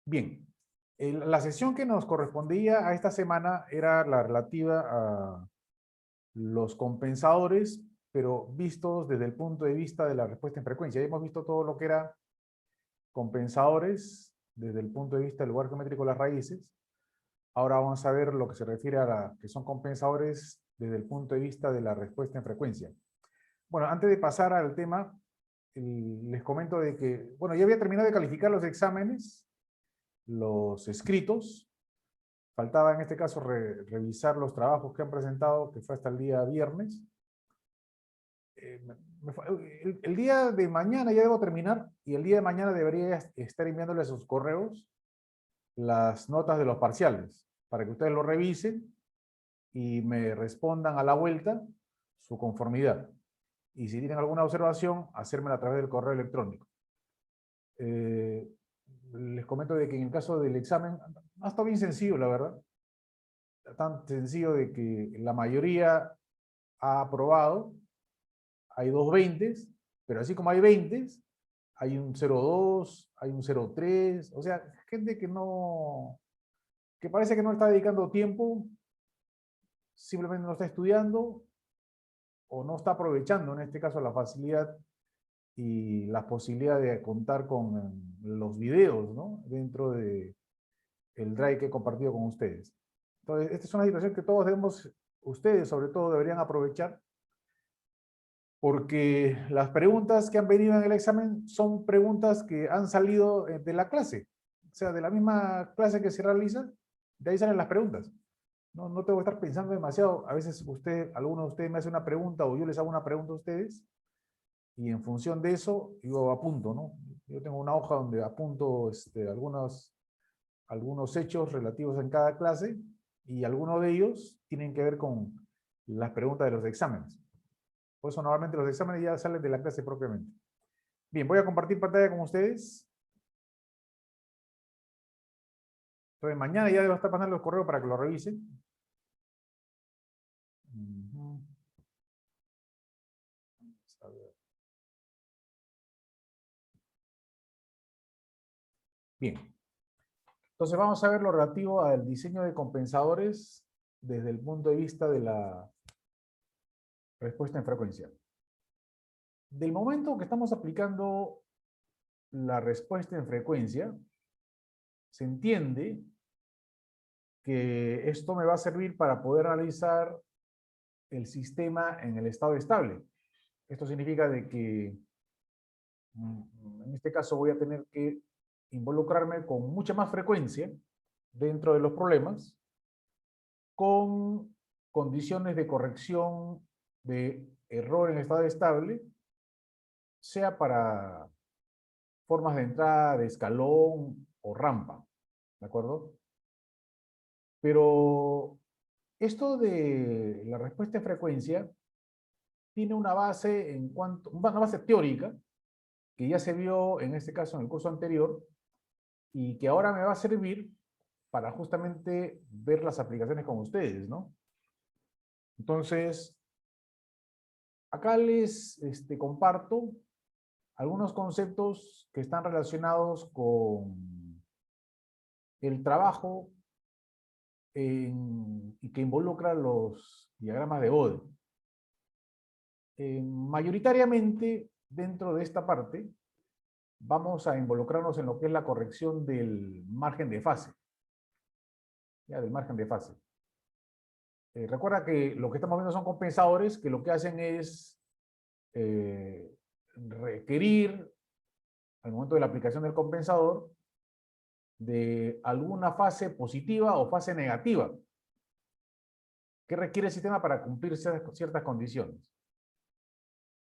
Bien, la sesión que nos correspondía a esta semana era la relativa a los compensadores, pero vistos desde el punto de vista de la respuesta en frecuencia. Ya hemos visto todo lo que era compensadores desde el punto de vista del lugar geométrico de las raíces. Ahora vamos a ver lo que se refiere a que son compensadores desde el punto de vista de la respuesta en frecuencia. Bueno, antes de pasar al tema, les comento de que, bueno, ya había terminado de calificar los exámenes, los escritos. Faltaba en este caso revisar los trabajos que han presentado, que fue hasta el día viernes. El día de mañana ya debo terminar, y el día de mañana debería estar enviándoles a sus correos las notas de los parciales, para que ustedes lo revisen y me respondan a la vuelta su conformidad. Y si tienen alguna observación, hacérmela a través del correo electrónico. Les comento de que en el caso del examen, ha estado bien sencillo, la verdad. Tan sencillo de que la mayoría ha aprobado. Hay dos 20, pero así como hay 20, hay un 0,2, hay un 0,3, o sea, gente que parece que no está dedicando tiempo, simplemente no está estudiando, o no está aprovechando, en este caso, la facilidad y la posibilidad de contar con los videos, ¿no? Dentro de el drive que he compartido con ustedes. Entonces, esta es una situación que todos debemos, ustedes sobre todo, deberían aprovechar, porque las preguntas que han venido en el examen son preguntas que han salido de la clase. O sea, de la misma clase que se realiza, de ahí salen las preguntas. No tengo que estar pensando demasiado. A veces alguno de ustedes me hace una pregunta o yo les hago una pregunta a ustedes y en función de eso yo apunto, ¿no? Yo tengo una hoja donde apunto algunos hechos relativos en cada clase y algunos de ellos tienen que ver con las preguntas de los exámenes. Por eso normalmente los exámenes ya salen de la clase propiamente. Bien, voy a compartir pantalla con ustedes. Entonces mañana ya debo estar pasando los correos para que lo revisen. Vamos a ver. Bien. Entonces vamos a ver lo relativo al diseño de compensadores desde el punto de vista de la respuesta en frecuencia. Del momento que estamos aplicando la respuesta en frecuencia, se entiende que esto me va a servir para poder analizar el sistema en el estado estable. Esto significa de que en este caso voy a tener que involucrarme con mucha más frecuencia dentro de los problemas con condiciones de corrección de error en estado estable, sea para formas de entrada, de escalón o rampa, ¿de acuerdo? Pero esto de la respuesta en frecuencia tiene una base una base teórica que ya se vio en este caso en el curso anterior y que ahora me va a servir para justamente ver las aplicaciones con ustedes, ¿no? Entonces, acá les comparto algunos conceptos que están relacionados con el trabajo y que involucra los diagramas de Bode. Mayoritariamente, dentro de esta parte, vamos a involucrarnos en lo que es la corrección del margen de fase. Ya, del margen de fase. Recuerda que lo que estamos viendo son compensadores que lo que hacen es requerir, al momento de la aplicación del compensador, de alguna fase positiva o fase negativa. ¿Qué requiere el sistema para cumplir ciertas condiciones?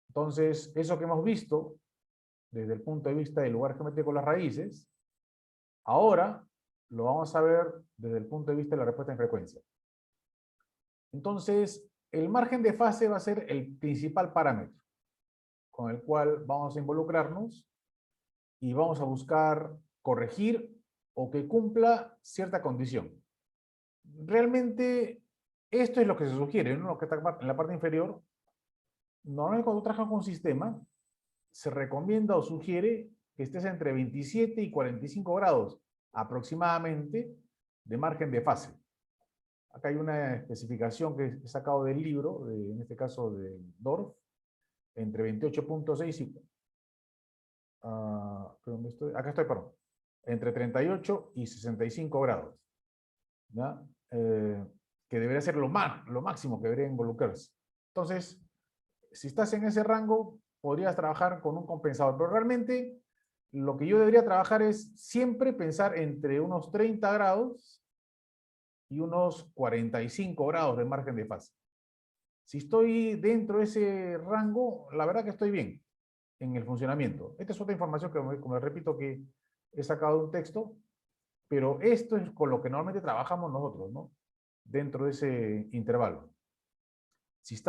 Entonces, eso que hemos visto desde el punto de vista del lugar geométrico de las raíces, ahora lo vamos a ver desde el punto de vista de la respuesta en frecuencia. Entonces, el margen de fase va a ser el principal parámetro con el cual vamos a involucrarnos y vamos a buscar corregir o que cumpla cierta condición. Realmente, esto es lo que se sugiere, ¿no? Lo que está en la parte inferior. Normalmente cuando trabajas con un sistema, se recomienda o sugiere que estés entre 27 y 45 grados. aproximadamente de margen de fase. Acá hay una especificación que he sacado del libro, en este caso de Dorff, entre 28.6 y... ¿dónde estoy? Acá estoy, perdón. Entre 38 y 65 grados. ¿Ya? Que debería ser lo máximo que debería involucrarse. Entonces, si estás en ese rango, podrías trabajar con un compensador, pero realmente lo que yo debería trabajar es siempre pensar entre unos 30 grados y unos 45 grados de margen de fase. Si estoy dentro de ese rango, la verdad que estoy bien en el funcionamiento. Esta es otra información que, como les repito, que he sacado de un texto, pero esto es con lo que normalmente trabajamos nosotros, ¿no? Dentro de ese intervalo. Si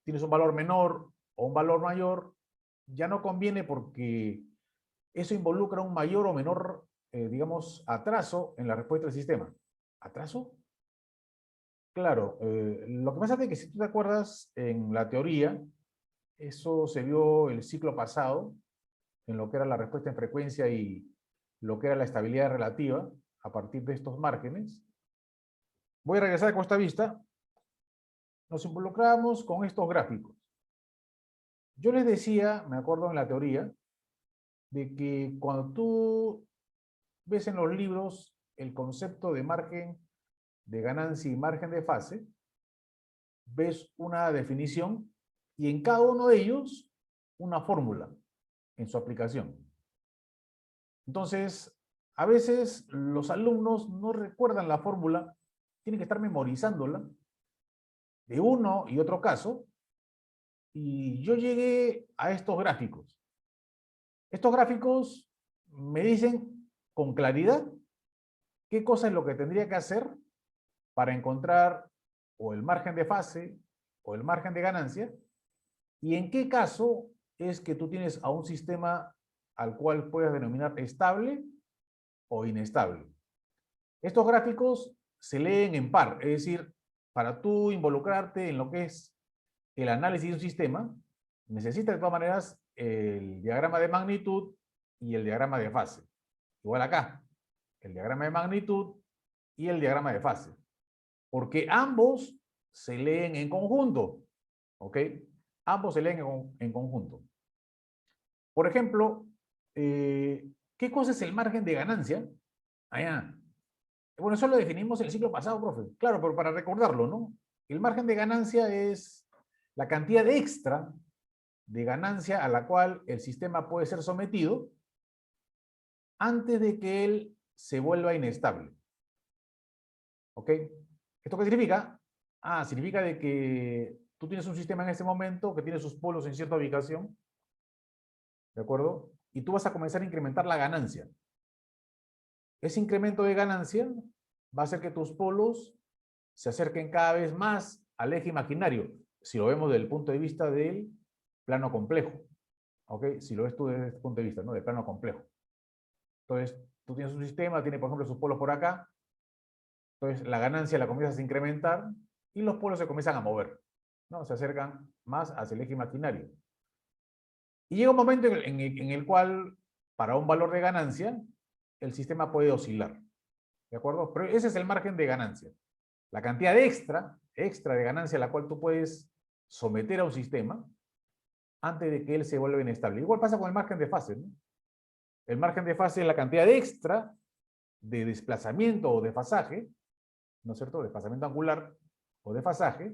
tienes un valor menor o un valor mayor, ya no conviene porque eso involucra un mayor o menor, digamos, atraso en la respuesta del sistema. ¿Atraso? Claro, lo que pasa es que si tú te acuerdas, en la teoría, eso se vio el ciclo pasado, en lo que era la respuesta en frecuencia y lo que era la estabilidad relativa, a partir de estos márgenes. Voy a regresar con esta vista. Nos involucramos con estos gráficos. Yo les decía, me acuerdo en la teoría, de que cuando tú ves en los libros el concepto de margen de ganancia y margen de fase, ves una definición y en cada uno de ellos una fórmula en su aplicación. Entonces, a veces los alumnos no recuerdan la fórmula, tienen que estar memorizándola de uno y otro caso, y yo llegué a estos gráficos. Estos gráficos me dicen con claridad qué cosa es lo que tendría que hacer para encontrar o el margen de fase o el margen de ganancia, y en qué caso es que tú tienes a un sistema al cual puedes denominar estable o inestable. Estos gráficos se leen en par, es decir, para tú involucrarte en lo que es el análisis de un sistema, necesitas de todas maneras el diagrama de magnitud y el diagrama de fase. Igual acá, el diagrama de magnitud y el diagrama de fase. Porque ambos se leen en conjunto. ¿Ok? Ambos se leen en conjunto. Por ejemplo, ¿qué cosa es el margen de ganancia? Allá. Bueno, eso lo definimos el ciclo pasado, profe. Claro, pero para recordarlo, ¿no? El margen de ganancia es la cantidad extra de ganancia a la cual el sistema puede ser sometido antes de que él se vuelva inestable. ¿Ok? ¿Esto qué significa? Significa de que tú tienes un sistema en este momento que tiene sus polos en cierta ubicación, ¿de acuerdo? Y tú vas a comenzar a incrementar la ganancia. Ese incremento de ganancia va a hacer que tus polos se acerquen cada vez más al eje imaginario, si lo vemos desde el punto de vista del plano complejo. ¿Ok? Si lo ves tú desde este punto de vista, ¿no? Del plano complejo. Entonces, tú tienes un sistema, tiene por ejemplo sus polos por acá, entonces la ganancia la comienzas a incrementar y los polos se comienzan a mover, ¿no? Se acercan más hacia el eje imaginario. Y llega un momento en el cual, para un valor de ganancia, el sistema puede oscilar, ¿de acuerdo? Pero ese es el margen de ganancia. La cantidad extra de ganancia a la cual tú puedes someter a un sistema antes de que él se vuelva inestable. Igual pasa con el margen de fase, ¿no? El margen de fase es la cantidad extra de desplazamiento o desfasaje, ¿no es cierto? Desplazamiento angular o desfasaje,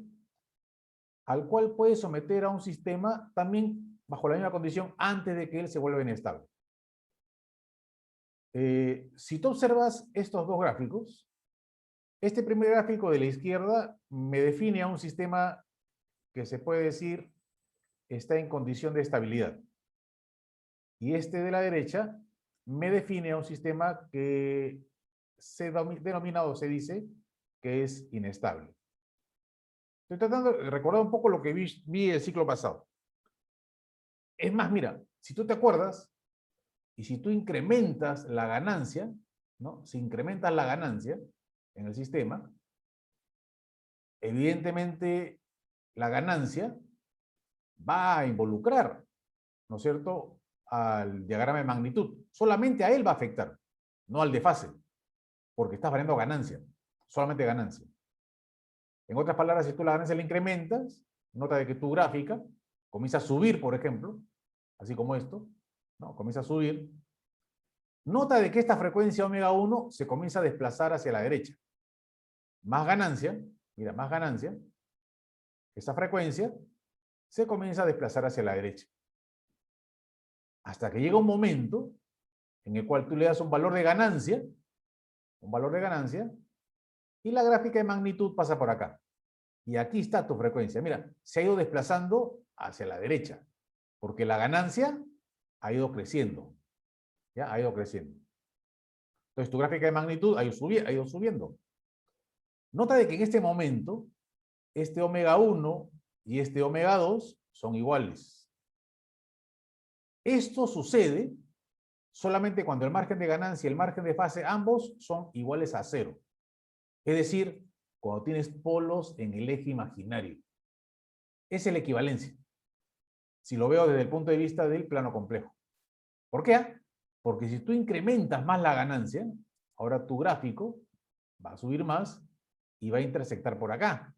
al cual puedes someter a un sistema también bajo la misma condición antes de que él se vuelva inestable. Si tú observas estos dos gráficos, este primer gráfico de la izquierda me define a un sistema que se puede decir está en condición de estabilidad. Y este de la derecha me define a un sistema que se denomina o se dice que es inestable. Estoy tratando de recordar un poco lo que vi el ciclo pasado. Es más, mira, si tú te acuerdas, y si tú incrementas la ganancia, ¿no? Si incrementas la ganancia en el sistema, evidentemente la ganancia va a involucrar, ¿no es cierto?, al diagrama de magnitud. Solamente a él va a afectar. no al de fase, porque estás variando ganancia, solamente ganancia. En otras palabras, si tú la ganancia la incrementas, nota de que tu gráfica comienza a subir, por ejemplo, así como esto, ¿no? Comienza a subir. Nota de que esta frecuencia omega 1 se comienza a desplazar hacia la derecha. Más ganancia, mira, más ganancia, esta frecuencia se comienza a desplazar hacia la derecha. Hasta que llega un momento en el cual tú le das un valor de ganancia, y la gráfica de magnitud pasa por acá. Y aquí está tu frecuencia. Mira, se ha ido desplazando hacia la derecha, porque la ganancia ha ido creciendo. ¿Ya? Ha ido creciendo. Entonces tu gráfica de magnitud ha ido subiendo. Nota de que en este momento, este omega 1 y este omega 2 son iguales. Esto sucede solamente cuando el margen de ganancia y el margen de fase, ambos son iguales a 0. Es decir, cuando tienes polos en el eje imaginario. Es la equivalencia. Si lo veo desde el punto de vista del plano complejo. ¿Por qué? Porque si tú incrementas más la ganancia, ahora tu gráfico va a subir más y va a intersectar por acá.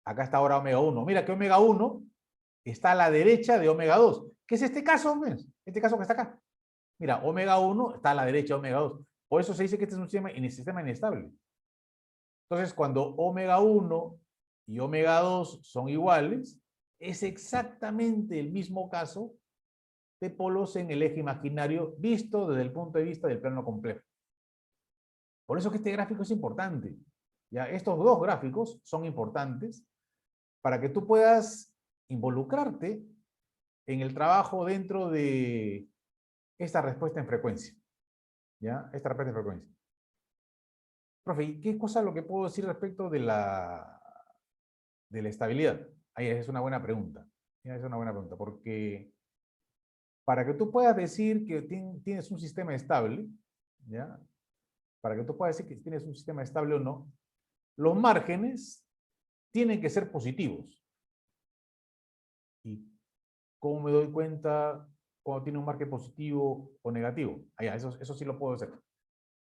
Acá está ahora omega 1. Mira que omega 1 está a la derecha de omega 2. ¿Qué es este caso? Este caso que está acá. Mira, omega 1 está a la derecha de omega 2. Por eso se dice que este es un sistema inestable. Entonces, cuando omega 1 y omega 2 son iguales, es exactamente el mismo caso de polos en el eje imaginario visto desde el punto de vista del plano complejo. Por eso que este gráfico es importante. ¿Ya? Estos dos gráficos son importantes para que tú puedas involucrarte en el trabajo dentro de esta respuesta en frecuencia. ¿Ya? Esta respuesta en frecuencia. Profe, ¿qué cosa es lo que puedo decir respecto de la estabilidad? Ahí es una buena pregunta. Es una buena pregunta, porque para que tú puedas decir que tienes un sistema estable, ¿ya? Para que tú puedas decir que tienes un sistema estable o no, los márgenes tienen que ser positivos. ¿Y cómo me doy cuenta cuando tiene un margen positivo o negativo? Eso sí lo puedo hacer.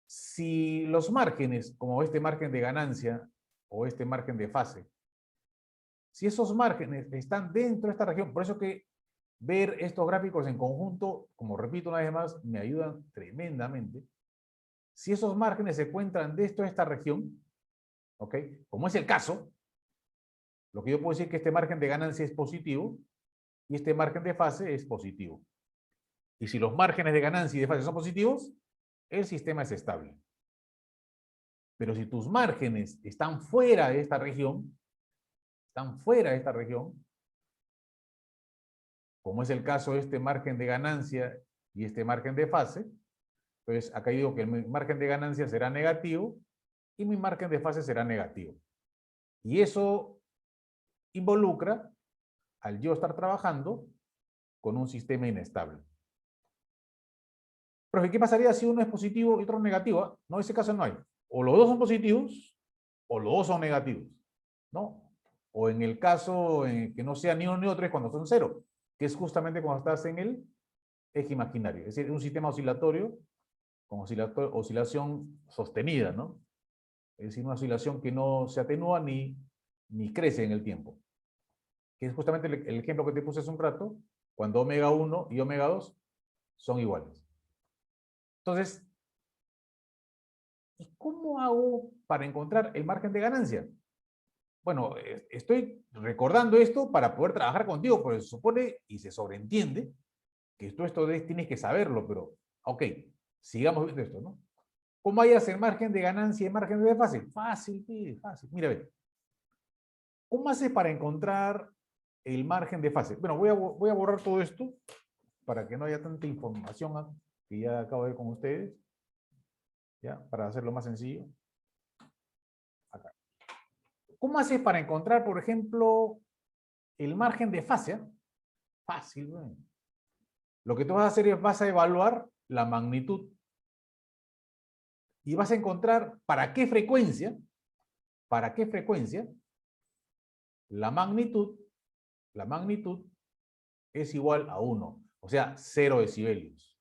Si los márgenes, como este margen de ganancia o este margen de fase, si esos márgenes están dentro de esta región, por eso que ver estos gráficos en conjunto, como repito una vez más, me ayudan tremendamente. Si esos márgenes se encuentran dentro de esta región, ¿ok? Como es el caso, lo que yo puedo decir es que este margen de ganancia es positivo y este margen de fase es positivo. Y si los márgenes de ganancia y de fase son positivos, el sistema es estable. Pero si tus márgenes están fuera de esta región, como es el caso de este margen de ganancia y este margen de fase, pues acá digo que mi margen de ganancia será negativo y mi margen de fase será negativo. Y eso involucra al yo estar trabajando con un sistema inestable. Profe, ¿qué pasaría si uno es positivo y otro es negativo? No, en ese caso no hay. O los dos son positivos o los dos son negativos, ¿no? O en el caso en que no sea ni uno ni otro es cuando son cero, que es justamente cuando estás en el eje imaginario. Es decir, un sistema oscilatorio con oscilación sostenida, ¿no? Es decir, una oscilación que no se atenúa ni crece en el tiempo. Que es justamente el ejemplo que te puse hace un rato, cuando omega 1 y omega 2 son iguales. Entonces, ¿y cómo hago para encontrar el margen de ganancia? Bueno, estoy recordando esto para poder trabajar contigo, porque se supone y se sobreentiende que tú esto tienes que saberlo, pero, ok, sigamos viendo esto, ¿no? ¿Cómo hallas el margen de ganancia y el margen de desfase? Fácil, fácil. Mira, ve. ¿Cómo haces para encontrar el margen de fase? Bueno, voy a borrar todo esto para que no haya tanta información que ya acabo de ver con ustedes. ¿Ya? Para hacerlo más sencillo. Acá. ¿Cómo haces para encontrar, por ejemplo, el margen de fase? Fácil, ¿no? Lo que tú vas a hacer es vas a evaluar la magnitud y vas a encontrar para qué frecuencia la magnitud es igual a 1. O sea, 0 decibelios.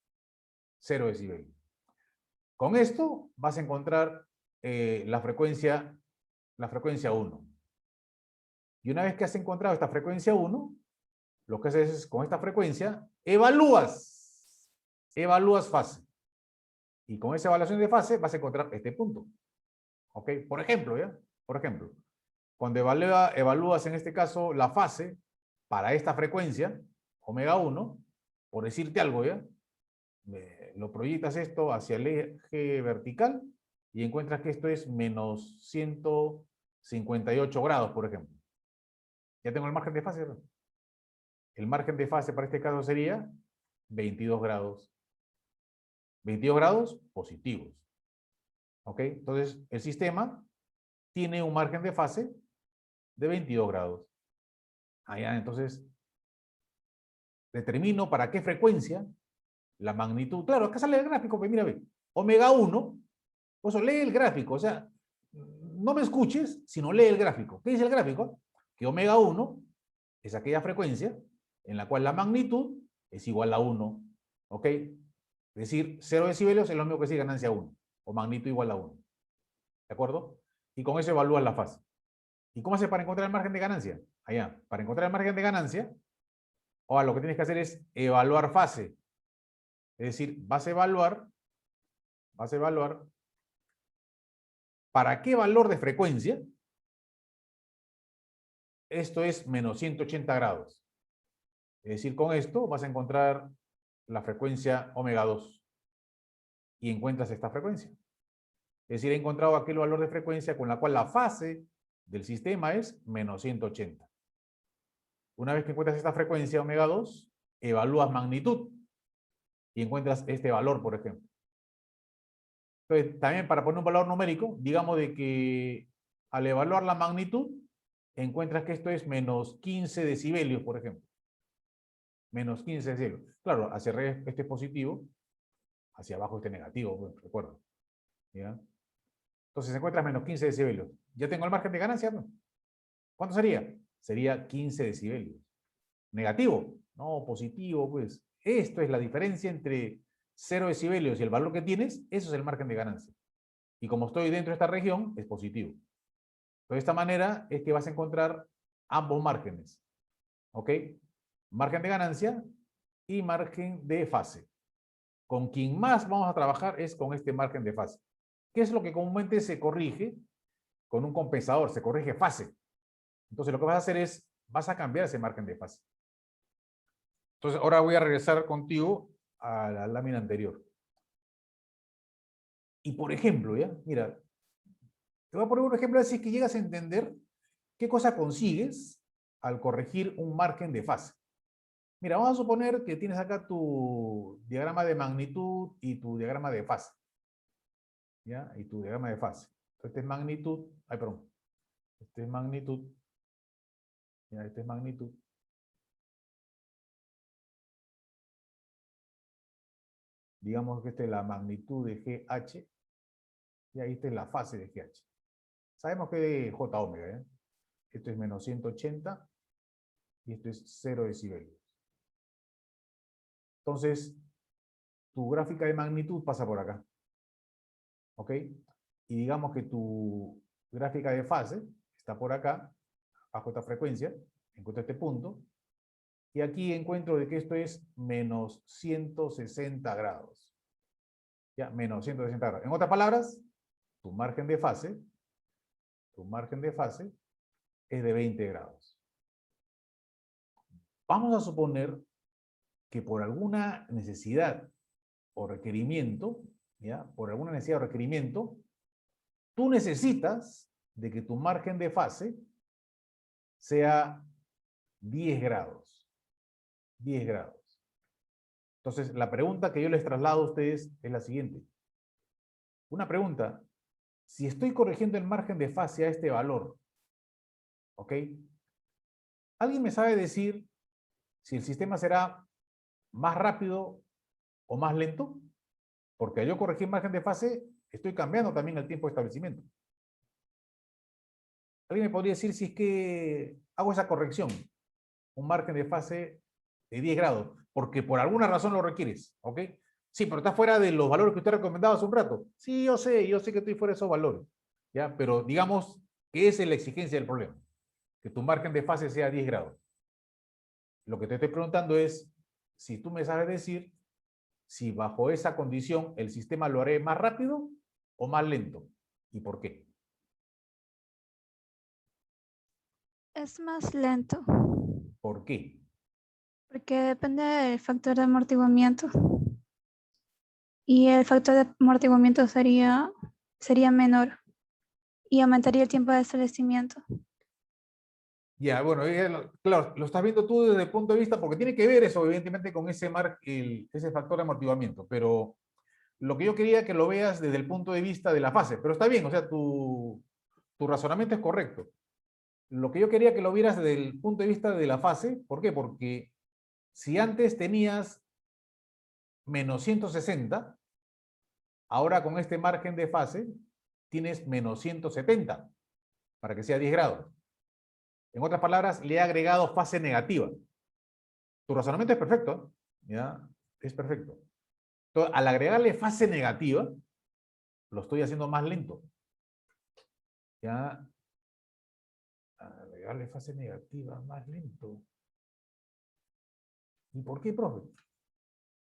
0 decibelios. Con esto vas a encontrar la frecuencia 1. Y una vez que has encontrado esta frecuencia 1, lo que haces es, con esta frecuencia, evalúas fase. Y con esa evaluación de fase vas a encontrar este punto. ¿Ok? Por ejemplo, ¿ya? Por ejemplo, cuando evalúas en este caso la fase para esta frecuencia, omega 1, por decirte algo, ¿ya? Lo proyectas esto hacia el eje vertical y encuentras que esto es menos 158 grados, por ejemplo. Ya tengo el margen de fase, ¿no? El margen de fase para este caso sería 22 grados. 22 grados positivos. ¿Ok? Entonces, el sistema tiene un margen de fase de 22 grados. Allá, entonces, determino para qué frecuencia la magnitud. Claro, acá sale el gráfico, pues mira, ve. Omega 1, pues lee el gráfico, o sea, no me escuches, sino lee el gráfico. ¿Qué dice el gráfico? Que omega 1 es aquella frecuencia en la cual la magnitud es igual a 1. ¿Ok? Es decir, 0 decibelios es lo mismo que decir ganancia 1, o magnitud igual a 1. ¿De acuerdo? Y con eso evalúas la fase. ¿Y cómo haces para encontrar el margen de ganancia? Allá, para encontrar el margen de ganancia, ahora lo que tienes que hacer es evaluar fase. Es decir, vas a evaluar para qué valor de frecuencia esto es menos 180 grados. Es decir, con esto vas a encontrar la frecuencia omega 2 y encuentras esta frecuencia. Es decir, he encontrado aquel valor de frecuencia con la cual la fase del sistema es menos 180. Una vez que encuentras esta frecuencia omega 2, evalúas magnitud y encuentras este valor, por ejemplo. Entonces, también para poner un valor numérico, digamos de que al evaluar la magnitud, encuentras que esto es menos 15 decibelios, por ejemplo. Menos 15 decibelios. Claro, hacia arriba este es positivo, hacia abajo este negativo, pues, recuerda. ¿Ya? Entonces encuentras menos 15 decibelios. ¿Ya tengo el margen de ganancia? ¿No? ¿Cuánto sería? Sería 15 decibelios. ¿Negativo? No, positivo, pues. Esto es la diferencia entre 0 decibelios y el valor que tienes, eso es el margen de ganancia. Y como estoy dentro de esta región, es positivo. De esta manera es que vas a encontrar ambos márgenes. ¿Ok? Margen de ganancia y margen de fase. Con quien más vamos a trabajar es con este margen de fase. ¿Qué es lo que comúnmente se corrige con un compensador? Se corrige fase. Entonces lo que vas a hacer es, vas a cambiar ese margen de fase. Entonces ahora voy a regresar contigo a la lámina anterior. Y por ejemplo, ¿ya? Mira, te voy a poner un ejemplo así que llegas a entender qué cosa consigues al corregir un margen de fase. Mira, vamos a suponer que tienes acá tu diagrama de magnitud y tu diagrama de fase. ¿Ya? Y tu diagrama de fase. Este es magnitud. Ay, perdón. Este es magnitud. Ya, este es magnitud. Digamos que esta es la magnitud de GH. Y ahí esta es la fase de GH. Sabemos que es J omega. ¿eh? Esto es menos 180. Y esto es 0 decibelios. Entonces, tu gráfica de magnitud pasa por acá. ¿Ok? Y digamos que tu gráfica de fase está por acá, bajo esta frecuencia, encuentro este punto, y aquí encuentro de que esto es menos 160 grados. Ya, menos 160 grados. En otras palabras, tu margen de fase es de 20 grados. Vamos a suponer que por alguna necesidad o requerimiento, ¿ya? Por alguna necesidad o requerimiento, tú necesitas de que tu margen de fase sea 10 grados. 10 grados. Entonces, la pregunta que yo les traslado a ustedes es la siguiente. Una pregunta. Si estoy corrigiendo el margen de fase a este valor, ¿ok? ¿Alguien me sabe decir si el sistema será más rápido o más lento? Porque al yo corregir margen de fase, estoy cambiando también el tiempo de establecimiento. ¿Alguien me podría decir si es que hago esa corrección? Un margen de fase de 10 grados, porque por alguna razón lo requieres, ¿ok? Sí, pero está fuera de los valores que usted recomendaba hace un rato. Sí, yo sé que estoy fuera de esos valores. ¿Ya? Pero digamos que esa es la exigencia del problema. Que tu margen de fase sea 10 grados. Lo que te estoy preguntando es si tú me sabes decir si bajo esa condición el sistema lo haré más rápido o más lento. ¿Y por qué? Es más lento, ¿Por qué? porque depende del factor de amortiguamiento. Y el factor de amortiguamiento sería menor y aumentaría el tiempo de establecimiento. Ya, bueno, claro, lo estás viendo tú desde el punto de vista, porque tiene que ver eso, evidentemente, con ese factor de amortiguamiento, pero lo que yo quería que lo veas desde el punto de vista de la fase, pero está bien, o sea, tu razonamiento es correcto. Lo que yo quería que lo vieras desde el punto de vista de la fase, ¿por qué? Porque si antes tenías menos 160, ahora con este margen de fase tienes menos 170, para que sea 10 grados. En otras palabras, le he agregado fase negativa. Tu razonamiento es perfecto, ¿ya? Es perfecto. Entonces, al agregarle fase negativa, lo estoy haciendo más lento. ¿Ya? Al agregarle fase negativa, más lento. ¿Y por qué, profe?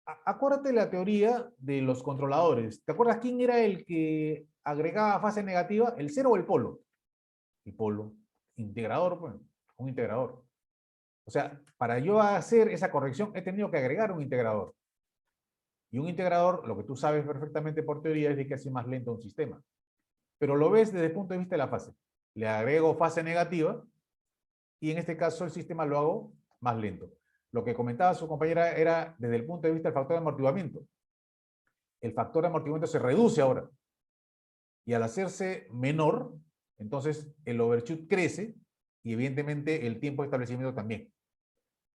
Acuérdate la teoría de los controladores. ¿Te acuerdas quién era el que agregaba fase negativa? ¿El cero o el polo? El polo. Integrador, pues, un integrador. O sea, para yo hacer esa corrección he tenido que agregar un integrador. Y un integrador, lo que tú sabes perfectamente por teoría, es de que hace más lento un sistema. Pero lo ves desde el punto de vista de la fase. Le agrego fase negativa y en este caso el sistema lo hago más lento. Lo que comentaba su compañera era desde el punto de vista del factor de amortiguamiento. El factor de amortiguamiento se reduce ahora. Y al hacerse menor, entonces el overshoot crece y evidentemente el tiempo de establecimiento también.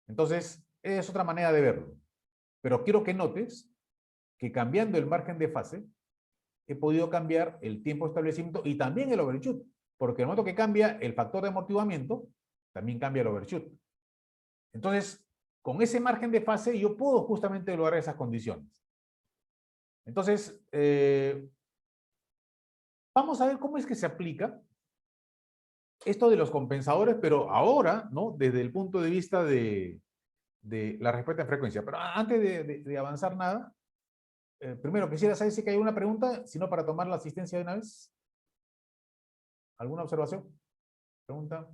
Entonces, es otra manera de verlo. Pero quiero que notes que cambiando el margen de fase, he podido cambiar el tiempo de establecimiento y también el overshoot. Porque en el momento que cambia el factor de amortiguamiento, también cambia el overshoot. Entonces, con ese margen de fase, yo puedo justamente lograr esas condiciones. Entonces, vamos a ver cómo es que se aplica esto de los compensadores, pero ahora, ¿no? Desde el punto de vista de la respuesta en frecuencia. Pero antes de avanzar nada, primero quisiera saber si hay una pregunta, si no para tomar la asistencia de una vez. ¿Alguna observación? ¿Pregunta?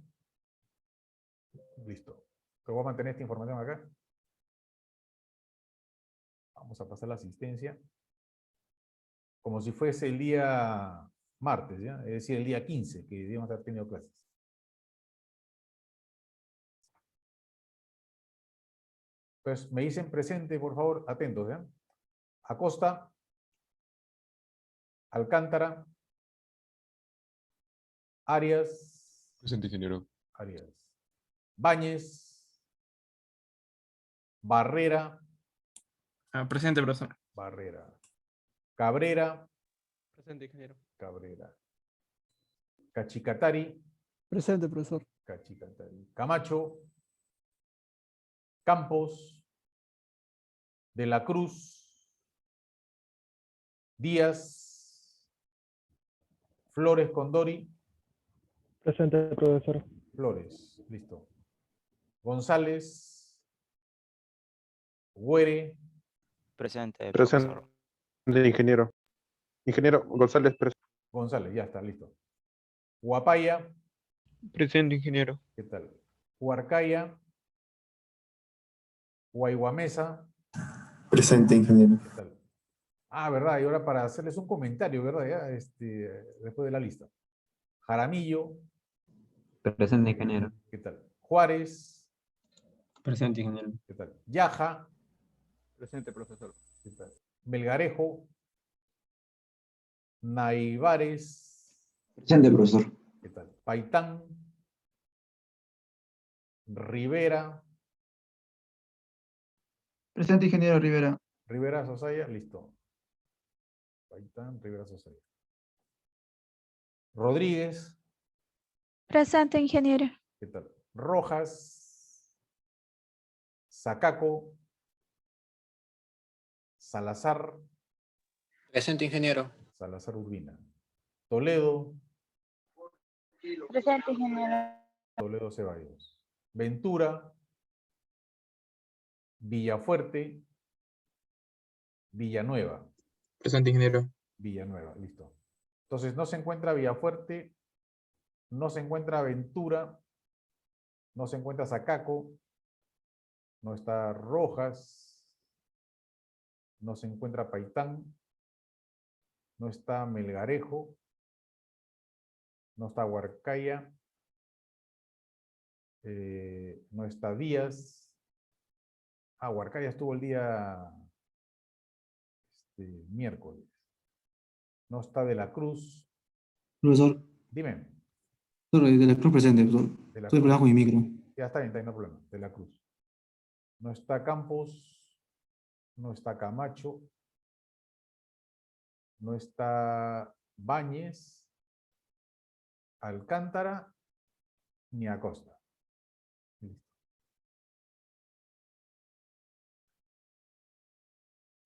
Listo. Te voy a mantener esta información acá. Vamos a pasar la asistencia. Como si fuese el día martes, ¿ya? Es decir, el día 15, que debíamos haber tenido clases. Pues me dicen presente, por favor, atentos, ¿ya? Acosta, Alcántara, Arias, Presente, ingeniero. Arias, Báñez, Barrera, Presente, profesor. Barrera, Cabrera, Presente, ingeniero. Cabrera, Cachicatari, Presente, profesor. Cachicatari, Camacho, Campos, De la Cruz, Díaz, Flores Condori, Presente, profesor. Flores, listo. González, Güere, Presente, Presente, profesor. ingeniero. Ingeniero González, presente. González, ya está, listo. Huapaya, Presente, ingeniero. ¿qué tal? Huarcaya, Guayguamesa, Presente, ingeniero. ¿qué tal? Ah, verdad, y ahora para hacerles un comentario, ¿verdad? Ya, después de la lista. Jaramillo, Presente, ingeniero. ¿qué tal? Juárez, Presente, ingeniero. ¿qué tal? Yaja, Presente, profesor. ¿qué tal? Melgarejo, Naivares, Presente, profesor. ¿qué tal? Paitán, Rivera, Presente, ingeniero Rivera. Rivera Sosaya, listo. Paitán, Rivera Sosaya. Rodríguez, Presente, ingeniero. ¿qué tal? Rojas, Sacaco, Salazar, Presente, ingeniero. Salazar Urbina. Toledo, Presente, ingeniero. Toledo Ceballos. Ventura, Villafuerte, Villanueva. Presente, ingeniero. Villanueva, listo. Entonces no se encuentra Villafuerte, no se encuentra Ventura, no se encuentra Zacaco, no está Rojas, no se encuentra Paitán, no está Melgarejo, no está Huarcaya, no está Díaz. Huarcaya estuvo el día miércoles. No está De la Cruz. Profesor, Dime. de la Cruz presente, profesor. De la Estoy Cruz. por con mi micro. Ya está bien, no hay problema. De la Cruz. No está Campos. No está Camacho. No está Báñez, Alcántara, ni Acosta. Listo.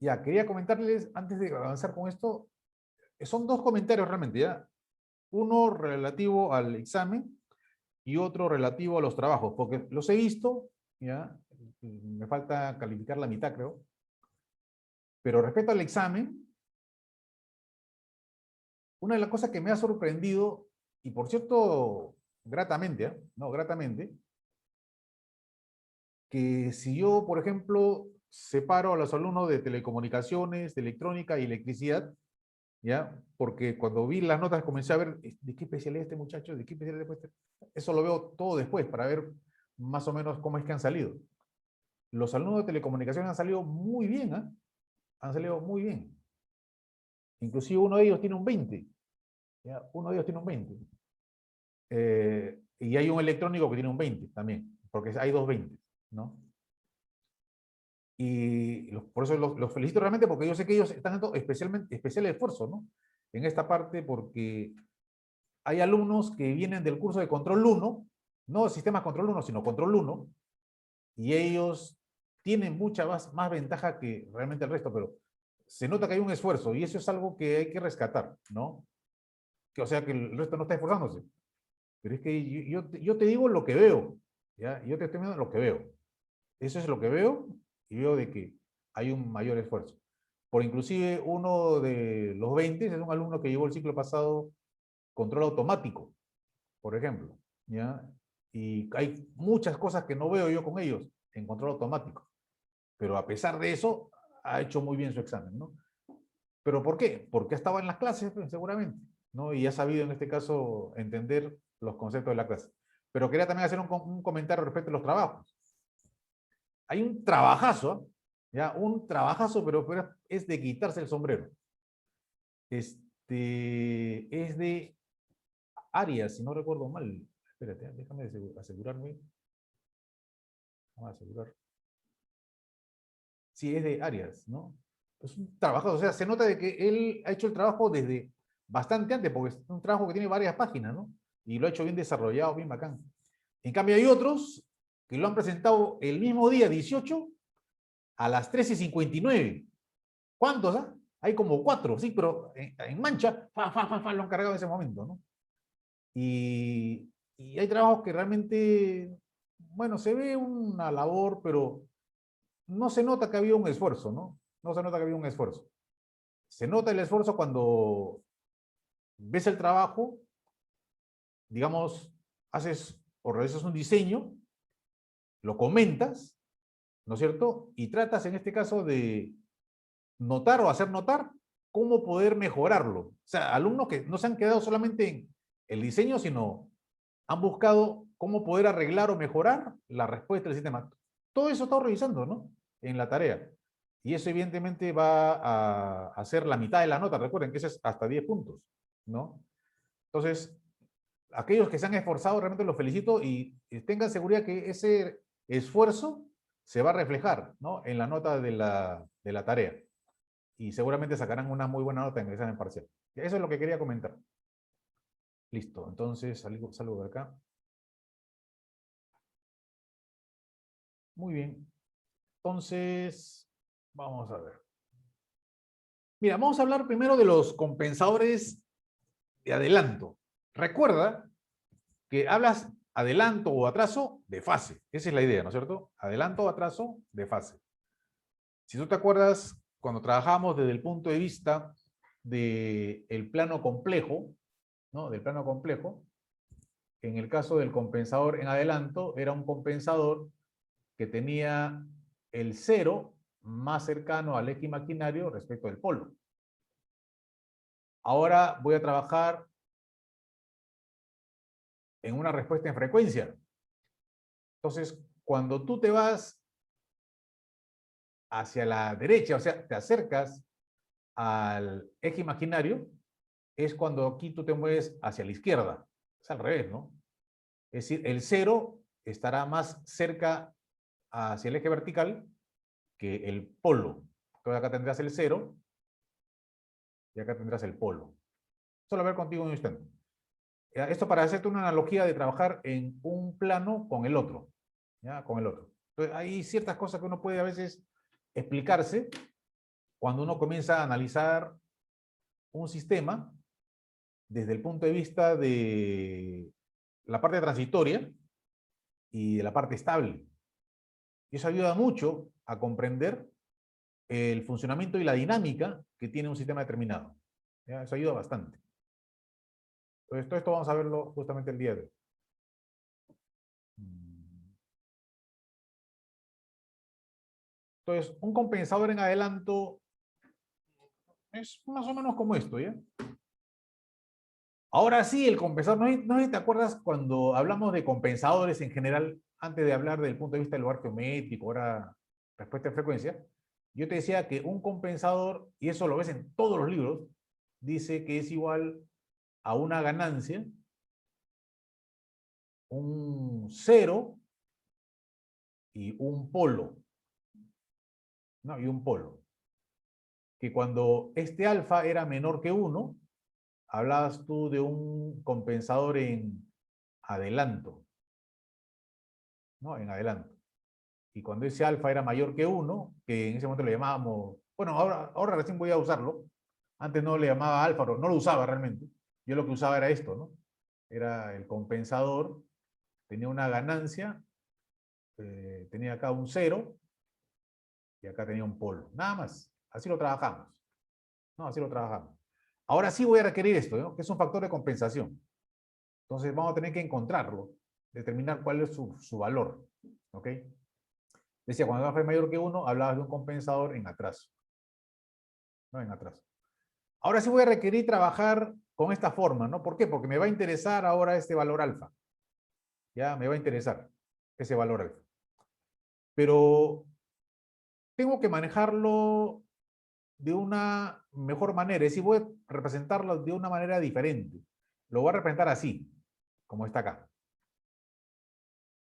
Ya, quería comentarles, antes de avanzar con esto, son dos comentarios realmente, ¿ya? Uno relativo al examen y otro relativo a los trabajos, porque los he visto, ¿ya? Me falta calificar la mitad, creo. Pero respecto al examen, una de las cosas que me ha sorprendido, y por cierto, gratamente, ¿eh? No, gratamente, que si yo, por ejemplo, separo a los alumnos de telecomunicaciones, de electrónica y electricidad, ¿ya? Porque cuando vi las notas comencé a ver de qué especialidad este muchacho, de qué especialidad después. Eso lo veo todo después para ver más o menos cómo es que han salido. Los alumnos de telecomunicaciones han salido muy bien, ¿eh? Han salido muy bien. Inclusive uno de ellos tiene un 20. ¿Ya? Uno de ellos tiene un 20. Y hay un electrónico que tiene un 20 también, porque hay dos 20, ¿no? Y por eso los felicito realmente, porque yo sé que ellos están haciendo especial esfuerzo, ¿no? En esta parte, porque hay alumnos que vienen del curso de Control 1, no Sistemas Control 1, sino Control 1, y ellos tienen mucha más ventaja que realmente el resto, pero se nota que hay un esfuerzo, y eso es algo que hay que rescatar, ¿no? Que, o sea, que el resto no está esforzándose. Pero es que yo te digo lo que veo, ¿ya? Yo te estoy viendo lo que veo. Eso es lo que veo, y veo de que hay un mayor esfuerzo. Por inclusive uno de los 20 es un alumno que llevó el ciclo pasado control automático, por ejemplo, ¿ya? Y hay muchas cosas que no veo yo con ellos en control automático. Pero a pesar de eso, ha hecho muy bien su examen, ¿no? ¿Pero por qué? Porque estaba en las clases, pues, seguramente, ¿no? Y ha sabido en este caso entender los conceptos de la clase. Pero quería también hacer un comentario respecto a los trabajos. Hay un trabajazo, ¿ya? Un trabajazo, pero es de quitarse el sombrero. Es de Arias, si no recuerdo mal. Espérate, déjame asegurarme. Vamos a asegurar. Sí, es de Arias, ¿no? Es un trabajo, o sea, se nota de que él ha hecho el trabajo desde bastante antes, porque es un trabajo que tiene varias páginas, ¿no? Y lo ha hecho bien desarrollado, bien bacán. En cambio, hay otros que lo han presentado el mismo día, 18, a las 13:59. ¿Cuántos? Hay como 4, sí, pero en mancha, lo han cargado en ese momento, ¿no? Y hay trabajos que realmente, bueno, se ve una labor, pero no se nota que había un esfuerzo, ¿no? No se nota que había un esfuerzo. Se nota el esfuerzo cuando ves el trabajo, digamos, haces o realizas un diseño, lo comentas, ¿no es cierto? Y tratas en este caso de notar o hacer notar cómo poder mejorarlo. O sea, alumnos que no se han quedado solamente en el diseño, sino han buscado cómo poder arreglar o mejorar la respuesta del sistema. Todo eso está revisando, ¿no? En la tarea. Y eso evidentemente va a ser la mitad de la nota. Recuerden que eso es hasta 10 puntos, ¿no? Entonces, aquellos que se han esforzado, realmente los felicito y tengan seguridad que ese esfuerzo se va a reflejar, ¿no? En la nota de la tarea. Y seguramente sacarán una muy buena nota en el examen parcial. Eso es lo que quería comentar. Listo, entonces salgo de acá. Muy bien. Entonces, vamos a ver. Mira, vamos a hablar primero de los compensadores de adelanto. Recuerda que hablas adelanto o atraso de fase. Esa es la idea, ¿no es cierto? Adelanto o atraso de fase. Si tú te acuerdas, cuando trabajamos desde el punto de vista del plano complejo, ¿no? Del plano complejo, en el caso del compensador en adelanto, era un compensador que tenía el cero más cercano al eje imaginario respecto del polo. Ahora voy a trabajar en una respuesta en frecuencia. Entonces, cuando tú te vas hacia la derecha, o sea, te acercas al eje imaginario, es cuando aquí tú te mueves hacia la izquierda. Es al revés, ¿no? Es decir, el cero estará más cerca hacia el eje vertical que el polo. Entonces acá tendrás el cero y acá tendrás el polo. Solo a ver contigo un instante. Esto para hacerte una analogía de trabajar en un plano con el otro. ¿Ya? Con el otro. Entonces hay ciertas cosas que uno puede a veces explicarse cuando uno comienza a analizar un sistema desde el punto de vista de la parte transitoria y de la parte estable. Y eso ayuda mucho a comprender el funcionamiento y la dinámica que tiene un sistema determinado. ¿Ya? Eso ayuda bastante. Entonces, todo esto vamos a verlo justamente el día de hoy. Entonces, un compensador en adelanto es más o menos como esto, ¿ya? Ahora sí, el compensador, no sé si te acuerdas cuando hablamos de compensadores en general, antes de hablar del punto de vista del lugar geométrico, ahora respuesta de frecuencia, yo te decía que un compensador, y eso lo ves en todos los libros, dice que es igual a una ganancia, un cero y un polo. ¿No? Y un polo. Que cuando este alfa era menor que 1, hablabas tú de un compensador en adelanto. ¿No? En adelanto. Y cuando ese alfa era mayor que 1, que en ese momento le llamábamos, bueno, ahora recién voy a usarlo, antes no le llamaba alfa, no lo usaba realmente, yo lo que usaba era esto, ¿no? Era el compensador, tenía una ganancia, tenía acá un 0, y acá tenía un polo, nada más, así lo trabajamos, ¿no? Así lo trabajamos. Ahora sí voy a requerir esto, ¿no? Que es un factor de compensación. Entonces vamos a tener que encontrarlo, determinar cuál es su valor, ¿ok? Decía, cuando alfa es mayor que 1, hablabas de un compensador en atraso. ¿No? En atraso. Ahora sí voy a requerir trabajar con esta forma, ¿no? ¿Por qué? Porque me va a interesar ahora este valor alfa. Ya, me va a interesar ese valor alfa. Pero tengo que manejarlo de una mejor manera. Es decir, voy a representarlo de una manera diferente. Lo voy a representar así, como está acá.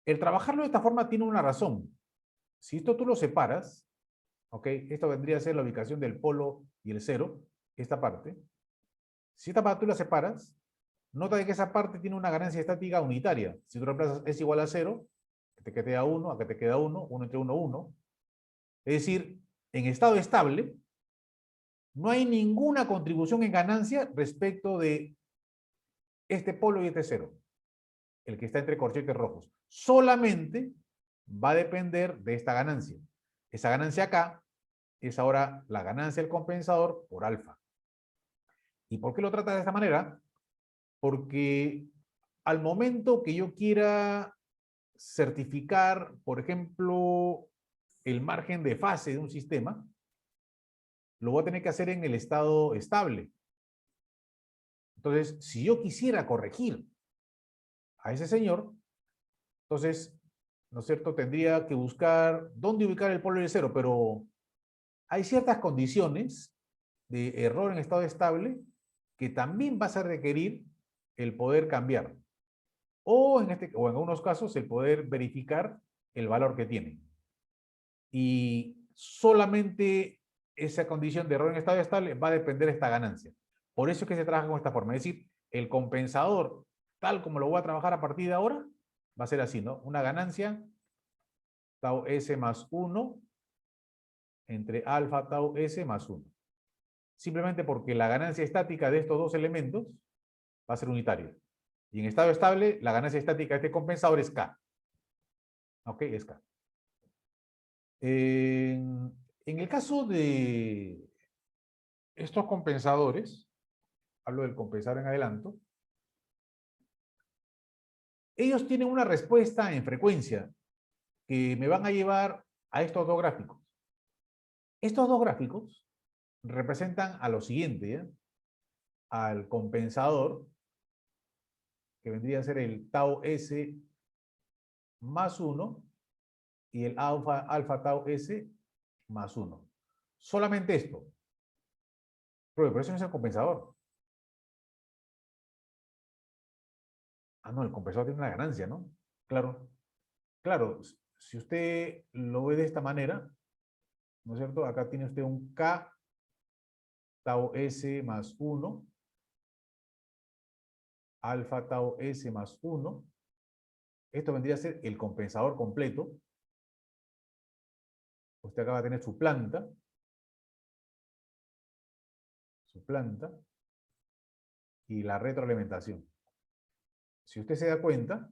El trabajarlo de esta forma tiene una razón. Si esto tú lo separas, ¿ok? Esto vendría a ser la ubicación del polo y el cero, esta parte. Si esta parte tú la separas, nota de que esa parte tiene una ganancia estática unitaria. Si tú reemplazas es igual a 0, te queda 1, acá te queda 1, 1 entre 1, 1. Es decir, en estado estable, no hay ninguna contribución en ganancia respecto de este polo y este 0, el que está entre corchetes rojos. Solamente va a depender de esta ganancia. Esa ganancia acá es ahora la ganancia del compensador por alfa. ¿Y por qué lo trata de esta manera? Porque al momento que yo quiera certificar, por ejemplo, el margen de fase de un sistema, lo voy a tener que hacer en el estado estable. Entonces, si yo quisiera corregir a ese señor, entonces, ¿no es cierto?, tendría que buscar dónde ubicar el polo y el cero, pero hay ciertas condiciones de error en estado estable que también vas a requerir el poder cambiar. O en algunos casos el poder verificar el valor que tiene. Y solamente esa condición de error en estado estable va a depender de esta ganancia. Por eso es que se trabaja con esta forma. Es decir, el compensador, tal como lo voy a trabajar a partir de ahora, va a ser así, ¿no? Una ganancia, tau S más 1, entre alfa tau S más 1. simplemente porque la ganancia estática de estos dos elementos va a ser unitaria. Y en estado estable, la ganancia estática de este compensador es K. ¿Ok? Es K. En el caso de estos compensadores, hablo del compensador en adelanto, ellos tienen una respuesta en frecuencia que me van a llevar a estos dos gráficos. Estos dos gráficos representan a lo siguiente, ¿ya? Al compensador, que vendría a ser el tau S más 1, y el alfa tau S más 1. Solamente esto. Pero eso no es el compensador. Ah, no, el compensador tiene una ganancia, ¿no? Claro. Claro, si usted lo ve de esta manera, ¿no es cierto? Acá tiene usted un K tau S más 1, alfa tau S más 1. Esto vendría a ser el compensador completo. Usted acá va a tener su planta, y la retroalimentación. Si usted se da cuenta,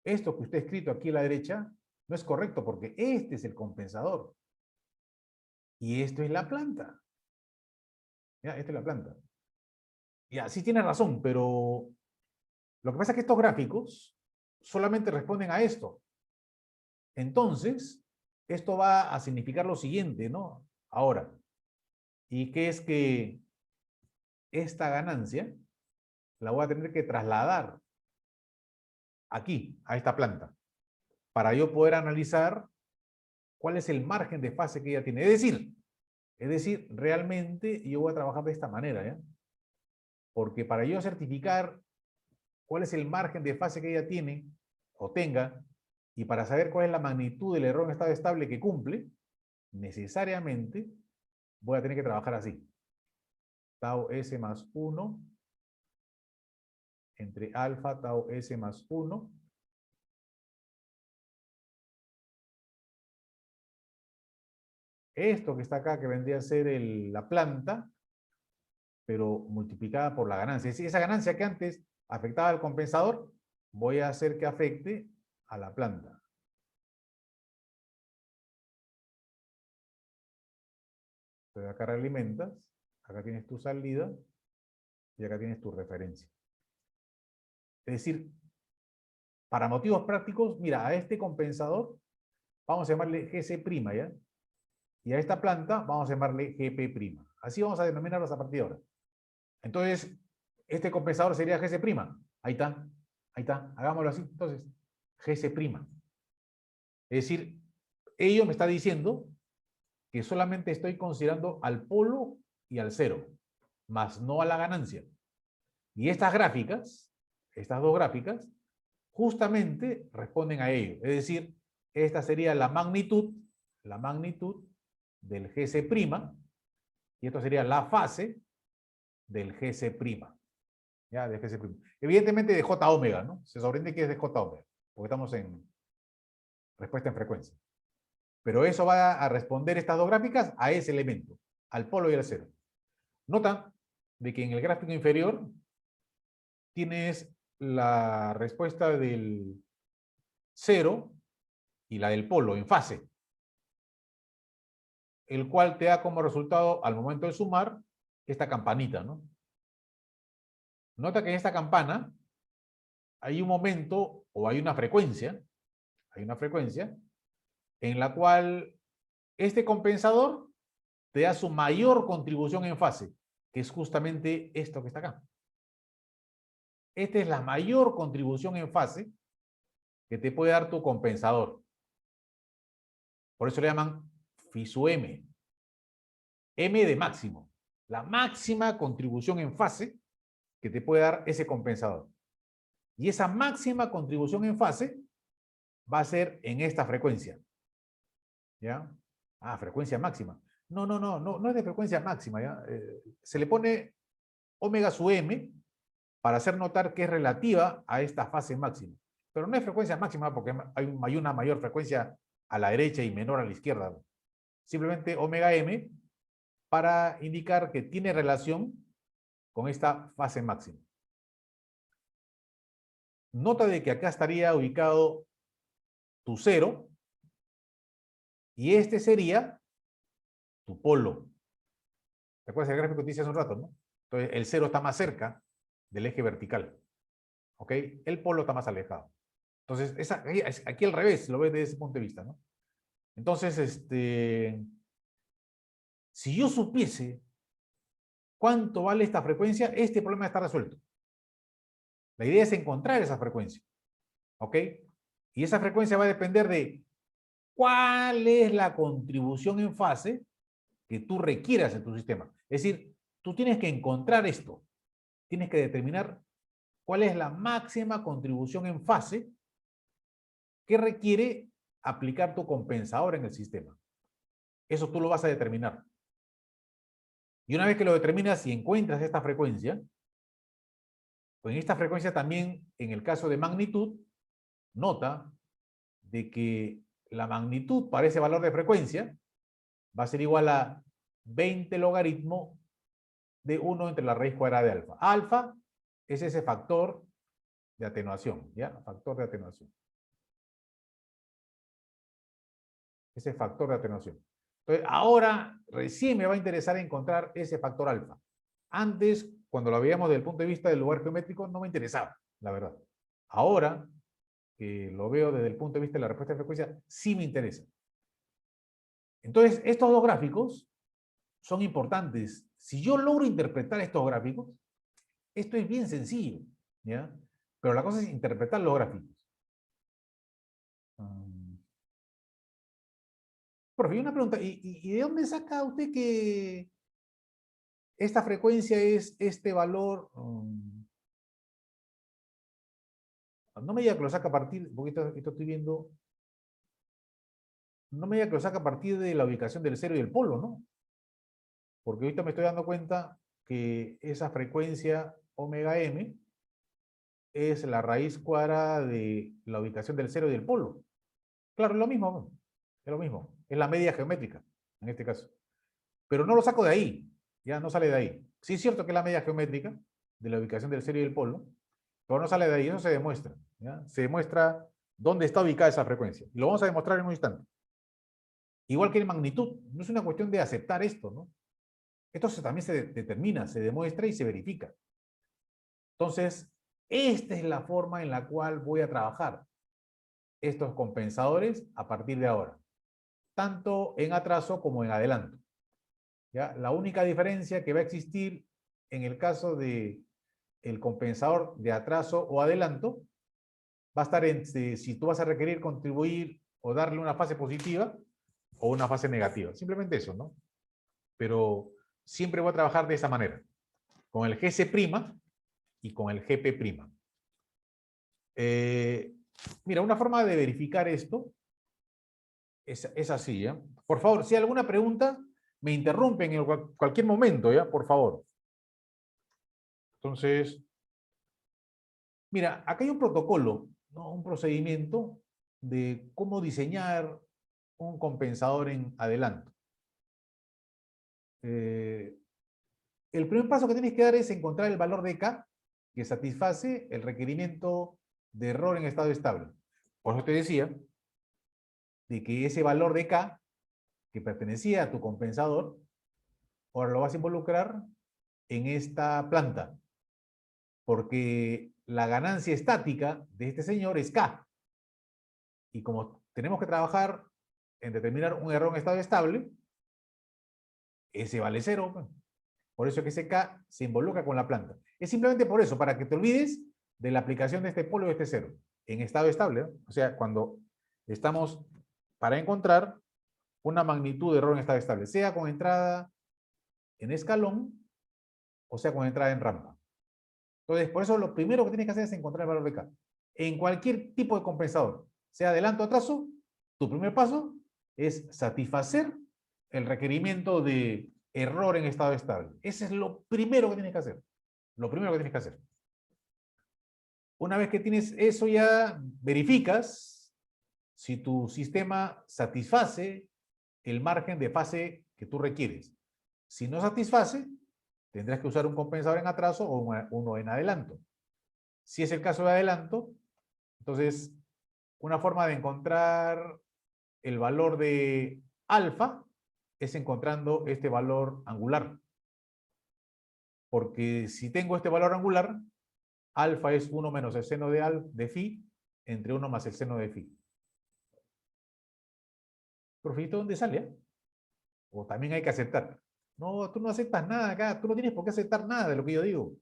esto que usted ha escrito aquí a la derecha no es correcto porque este es el compensador. Y esto es la planta. ¿Ya? Esta es la planta. Ya, sí tiene razón, pero lo que pasa es que estos gráficos solamente responden a esto. Entonces, esto va a significar lo siguiente, ¿no? Ahora, y que es que esta ganancia la voy a tener que trasladar aquí, a esta planta, para yo poder analizar cuál es el margen de fase que ella tiene. Es decir, realmente yo voy a trabajar de esta manera, ¿ya? Porque para yo certificar cuál es el margen de fase que ella tiene o tenga, y para saber cuál es la magnitud del error en estado estable que cumple, necesariamente voy a tener que trabajar así. Tau S más 1 entre alfa tau S más 1 esto que está acá, que vendría a ser la planta, pero multiplicada por la ganancia. Es decir, esa ganancia que antes afectaba al compensador, voy a hacer que afecte a la planta. Entonces acá realimentas, acá tienes tu salida, y acá tienes tu referencia. Es decir, para motivos prácticos, mira, a este compensador vamos a llamarle GC', ¿ya? Y a esta planta vamos a llamarle GP'. Así vamos a denominarlos a partir de ahora. Entonces, este compensador sería GC'. Ahí está, hagámoslo así. Entonces, GC'. Es decir, ello me está diciendo que solamente estoy considerando al polo y al cero, más no a la ganancia. Y estas gráficas, estas dos gráficas, justamente responden a ello. Es decir, esta sería la magnitud del GC', y esto sería la fase del GC'. ¿Ya? Del GC'. Evidentemente de J omega, ¿no? Se sobreentiende que es de J omega, porque estamos en respuesta en frecuencia. Pero eso va a responder estas dos gráficas a ese elemento, al polo y al cero. Nota de que en el gráfico inferior tienes la respuesta del cero y la del polo en fase, el cual te da como resultado al momento de sumar esta campanita, ¿no? Nota que en esta campana hay un momento o hay una frecuencia en la cual este compensador te da su mayor contribución en fase, que es justamente esto que está acá. Esta es la mayor contribución en fase que te puede dar tu compensador. Por eso le llaman phi sub m. M de máximo. La máxima contribución en fase que te puede dar ese compensador. Y esa máxima contribución en fase va a ser en esta frecuencia. ¿Ya? Ah, frecuencia máxima. No es de frecuencia máxima, ¿ya? Se le pone omega sub m para hacer notar que es relativa a esta fase máxima. Pero no es frecuencia máxima porque hay una mayor frecuencia a la derecha y menor a la izquierda. Simplemente omega m para indicar que tiene relación con esta fase máxima. Nota de que acá estaría ubicado tu cero y este sería tu polo. ¿Te acuerdas del gráfico que te hice hace un rato, no? Entonces, el cero está más cerca del eje vertical. ¿Ok? El polo está más alejado. Entonces, aquí al revés, lo ves desde ese punto de vista, ¿no? Entonces, si yo supiese cuánto vale esta frecuencia, este problema está resuelto. La idea es encontrar esa frecuencia. ¿Ok? Y esa frecuencia va a depender de cuál es la contribución en fase que tú requieras en tu sistema. Es decir, tú tienes que encontrar esto. Tienes que determinar cuál es la máxima contribución en fase que requiere aplicar tu compensador en el sistema. Eso tú lo vas a determinar. Y una vez que lo determinas y encuentras esta frecuencia, pues en esta frecuencia también, en el caso de magnitud, nota de que la magnitud para ese valor de frecuencia va a ser igual a 20 logaritmo de 1 entre la raíz cuadrada de alfa. Alfa es ese factor de atenuación, ¿ya? Factor de atenuación. Ese factor de atenuación. Entonces, ahora recién me va a interesar encontrar ese factor alfa. Antes, cuando lo veíamos desde el punto de vista del lugar geométrico, no me interesaba, la verdad. Ahora, que lo veo desde el punto de vista de la respuesta de frecuencia, sí me interesa. Entonces, estos dos gráficos son importantes. Si yo logro interpretar estos gráficos, esto es bien sencillo, ¿ya? Pero la cosa es interpretar los gráficos. Profe, una pregunta, ¿y de dónde saca usted que esta frecuencia es este valor? No me diga que lo saca a partir, porque esto estoy viendo, no me diga que lo saca a partir de la ubicación del cero y del polo, ¿no? Porque ahorita me estoy dando cuenta que esa frecuencia omega m es la raíz cuadrada de la ubicación del cero y del polo. Claro, es lo mismo, ¿no? Es lo mismo. Es la media geométrica, en este caso. Pero no lo saco de ahí, ya no sale de ahí. Sí es cierto que es la media geométrica de la ubicación del cero y del polo, pero no sale de ahí, eso se demuestra, ¿ya? Se demuestra dónde está ubicada esa frecuencia. Y lo vamos a demostrar en un instante. Igual que en magnitud, no es una cuestión de aceptar esto, ¿no? Esto también se determina, se demuestra y se verifica. Entonces, esta es la forma en la cual voy a trabajar estos compensadores a partir de ahora, tanto en atraso como en adelanto. ¿Ya? La única diferencia que va a existir en el caso de el compensador de atraso o adelanto va a estar en si tú vas a requerir contribuir o darle una fase positiva o una fase negativa. Simplemente eso, ¿no? Pero siempre voy a trabajar de esa manera, con el GC' y con el GP'. Mira, una forma de verificar esto es así, ¿ya? Por favor, si hay alguna pregunta, me interrumpen en cualquier momento, ¿ya? Por favor. Entonces, mira, acá hay un protocolo, ¿no? Un procedimiento de cómo diseñar un compensador en adelanto. El primer paso que tienes que dar es encontrar el valor de K que satisface el requerimiento de error en estado estable. Por eso te decía de que ese valor de K que pertenecía a tu compensador, ahora lo vas a involucrar en esta planta, porque la ganancia estática de este señor es K. Y como tenemos que trabajar en determinar un error en estado estable, ese vale 0. Por eso que ese K se involucra con la planta. Es simplemente por eso, para que te olvides de la aplicación de este polo y de este cero en estado estable, ¿no? O sea, cuando estamos para encontrar una magnitud de error en estado estable, sea con entrada en escalón o sea con entrada en rampa. Entonces, por eso lo primero que tienes que hacer es encontrar el valor de K. En cualquier tipo de compensador, sea adelanto o atraso, tu primer paso es satisfacer el requerimiento de error en estado estable. Ese es lo primero que tienes que hacer. Lo primero que tienes que hacer. Una vez que tienes eso, ya verificas si tu sistema satisface el margen de fase que tú requieres. Si no satisface, tendrás que usar un compensador en atraso o uno en adelanto. Si es el caso de adelanto, entonces una forma de encontrar el valor de alfa es encontrando este valor angular. Porque si tengo este valor angular, alfa es 1 menos el seno de phi entre 1 más el seno de phi. Profito, ¿dónde sale? O también hay que aceptar. No, tú no aceptas nada acá, tú no tienes por qué aceptar nada de lo que yo digo.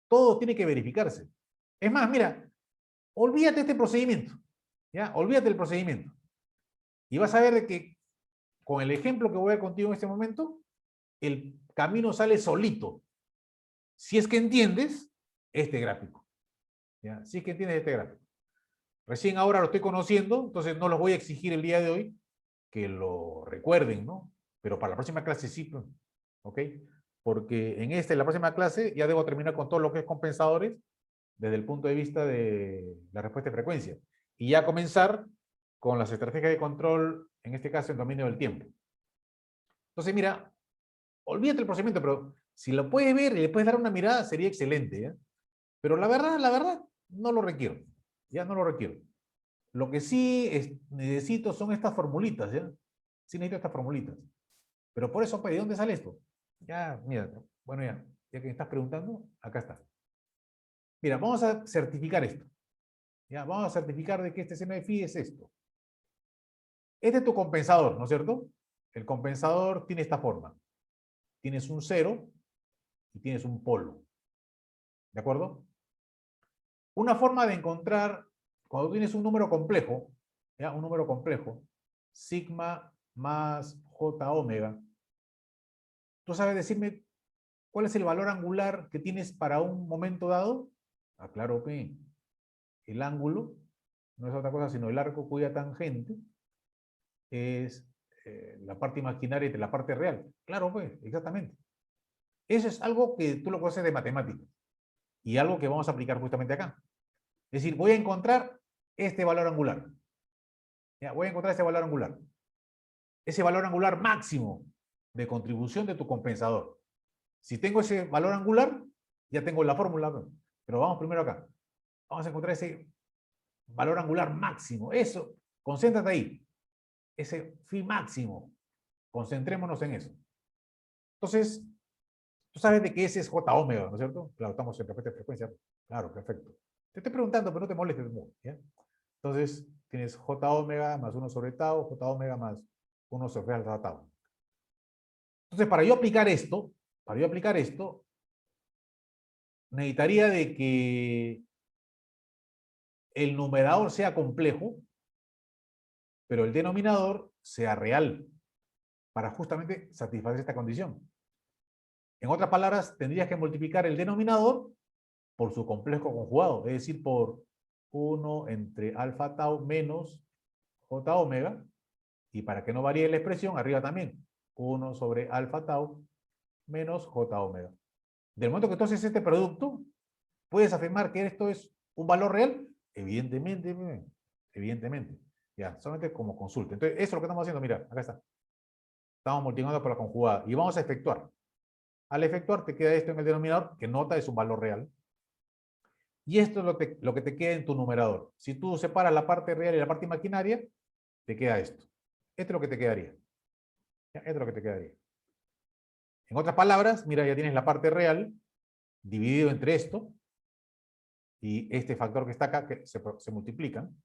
Todo tiene que verificarse. Es más, mira, olvídate este procedimiento. ¿Ya? Olvídate del procedimiento. Y vas a ver de que con el ejemplo que voy a dar contigo en este momento, el camino sale solito. Si es que entiendes este gráfico. ¿Ya? Si es que entiendes este gráfico. Recién ahora lo estoy conociendo, entonces no los voy a exigir el día de hoy que lo recuerden, ¿no? Pero para la próxima clase sí, ¿ok? Porque en la próxima clase ya debo terminar con todo lo que es compensadores desde el punto de vista de la respuesta de frecuencia. Y ya comenzar con las estrategias de control, en este caso en dominio del tiempo. Entonces, mira, olvídate el procedimiento, pero si lo puedes ver y le puedes dar una mirada, sería excelente, ¿ya? Pero la verdad, no lo requiero. Ya no lo requiero. Lo que sí necesito son estas formulitas, ¿ya? Sí necesito estas formulitas. Pero por eso, pues, ¿de dónde sale esto? Ya, mira, bueno, ya que me estás preguntando, acá está. Mira, vamos a certificar esto. Ya, vamos a certificar de que este seno de phi es esto. Este es tu compensador, ¿no es cierto? El compensador tiene esta forma. Tienes un 0 y tienes un polo. ¿De acuerdo? Una forma de encontrar, cuando tienes un número complejo, ¿ya? Un número complejo, sigma más j omega, ¿tú sabes decirme cuál es el valor angular que tienes para un momento dado? Ah, claro que el ángulo no es otra cosa sino el arco cuya tangente es la parte imaginaria de la parte real. Claro, pues, exactamente. Eso es algo que tú lo conoces de matemáticas y algo que vamos a aplicar justamente acá. Es decir, voy a encontrar este valor angular. Ya, voy a encontrar este valor angular. Ese valor angular máximo de contribución de tu compensador. Si tengo ese valor angular, ya tengo la fórmula. Pero vamos primero acá. Vamos a encontrar ese valor angular máximo. Eso, concéntrate ahí. Ese phi máximo. Concentrémonos en eso. Entonces, tú sabes de que ese es J omega, ¿no es cierto? Claro, estamos en respuesta de frecuencia. Claro, perfecto. Te estoy preguntando, pero no te molestes mucho, ¿ya? Entonces, tienes J omega más 1 sobre tau, J omega más 1 sobre alfa tau. Entonces, para yo aplicar esto, necesitaría de que el numerador sea complejo, pero el denominador sea real, para justamente satisfacer esta condición. En otras palabras, tendrías que multiplicar el denominador por su complejo conjugado, es decir, por 1 entre alfa tau menos j omega, y para que no varíe la expresión, arriba también, 1 sobre alfa tau menos j omega. Del momento que tú haces este producto, ¿puedes afirmar que esto es un valor real? Evidentemente, evidentemente. Ya, solamente como consulta. Entonces, eso es lo que estamos haciendo, mira, acá está. Estamos multiplicando por la conjugada y vamos a efectuar. Al efectuar te queda esto en el denominador, que nota es un valor real. Y esto es lo que te queda en tu numerador. Si tú separas la parte real y la parte imaginaria, te queda esto. Esto es lo que te quedaría. ¿Ya? Esto es lo que te quedaría. En otras palabras, mira, ya tienes la parte real dividido entre esto y este factor que está acá, que se multiplican.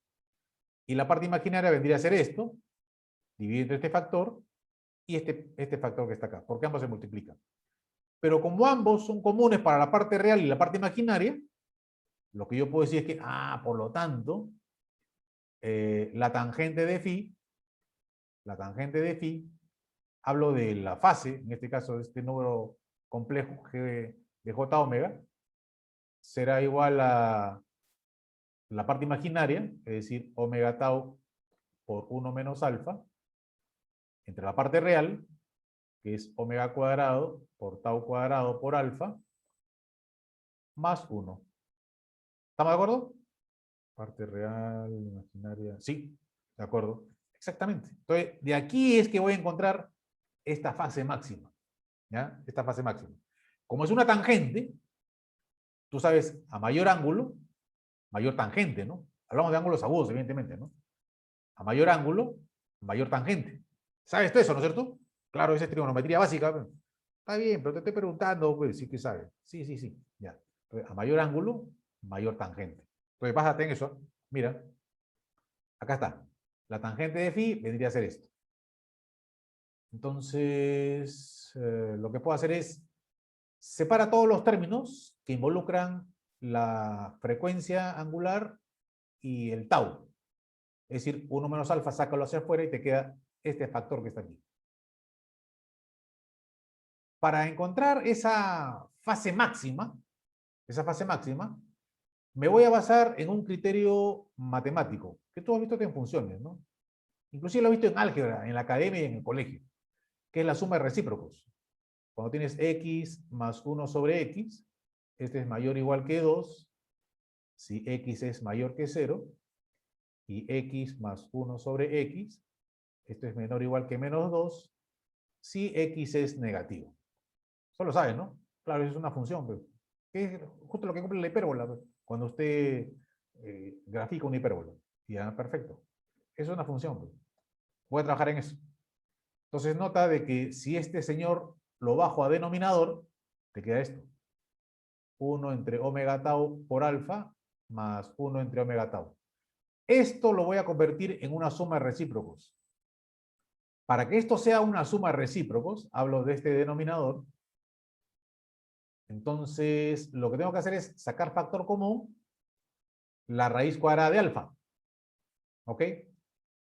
Y la parte imaginaria vendría a ser esto, dividido entre este factor y este factor que está acá, porque ambos se multiplican. Pero como ambos son comunes para la parte real y la parte imaginaria, lo que yo puedo decir es que, por lo tanto, la tangente de phi, hablo de la fase, en este caso de este número complejo G de j omega, será igual a la parte imaginaria, es decir, omega tau por 1 menos alfa, entre la parte real, que es omega cuadrado por tau cuadrado por alfa, más 1. ¿Estamos de acuerdo? Parte real, imaginaria. Sí, de acuerdo. Exactamente. Entonces, de aquí es que voy a encontrar esta fase máxima. ¿Ya? Esta fase máxima. Como es una tangente, tú sabes, a mayor ángulo, mayor tangente, ¿no? Hablamos de ángulos agudos, evidentemente, ¿no? A mayor ángulo, mayor tangente. ¿Sabes tú eso, no es cierto? Claro, esa es trigonometría básica. Pues. Está bien, pero te estoy preguntando, pues, sí que sabes. Sí, sí, sí, ya. Entonces, a mayor ángulo, mayor tangente. Entonces, básate en eso. Mira, acá está. La tangente de phi vendría a ser esto. Entonces, lo que puedo hacer es separa todos los términos que involucran la frecuencia angular y el tau. Es decir, 1 menos alfa, sácalo hacia afuera y te queda este factor que está aquí. Para encontrar esa fase máxima, me voy a basar en un criterio matemático, que tú has visto que en funciones, ¿no? Inclusive lo he visto en álgebra, en la academia y en el colegio, que es la suma de recíprocos. Cuando tienes x más 1 sobre x, este es mayor o igual que 2, si x es mayor que 0, y x más 1 sobre x, esto es menor o igual que menos 2, si x es negativo. Eso lo sabes, ¿no? Claro, es una función, pero es justo lo que cumple la hipérbola, pues, cuando usted grafica una hipérbola. Ya, perfecto. Es una función. Pues. Voy a trabajar en eso. Entonces nota de que si este señor lo bajo a denominador, te queda esto. 1 entre omega tau por alfa más 1 entre omega tau. Esto lo voy a convertir en una suma de recíprocos. Para que esto sea una suma de recíprocos, hablo de este denominador, entonces lo que tengo que hacer es sacar factor común, la raíz cuadrada de alfa. ¿Ok?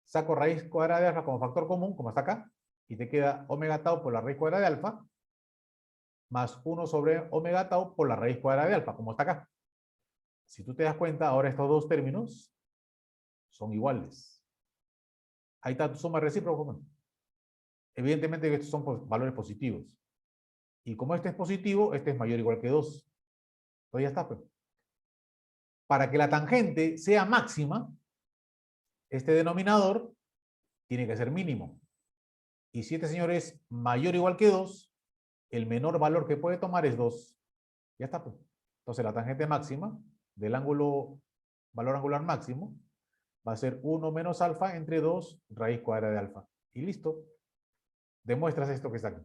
Saco raíz cuadrada de alfa como factor común, como está acá, y te queda omega tau por la raíz cuadrada de alfa, más 1 sobre omega tau por la raíz cuadrada de alfa, como está acá. Si tú te das cuenta, ahora estos dos términos son iguales. Ahí está tu suma recíproca. Evidentemente estos son valores positivos. Y como este es positivo, este es mayor o igual que 2. Entonces ya está. Pues. Para que la tangente sea máxima, este denominador tiene que ser mínimo. Y si este señor es mayor o igual que 2, el menor valor que puede tomar es 2. Ya está. Pues. Entonces la tangente máxima del ángulo, valor angular máximo, va a ser 1 menos alfa entre 2 raíz cuadrada de alfa. Y listo. Demuestras esto que está aquí.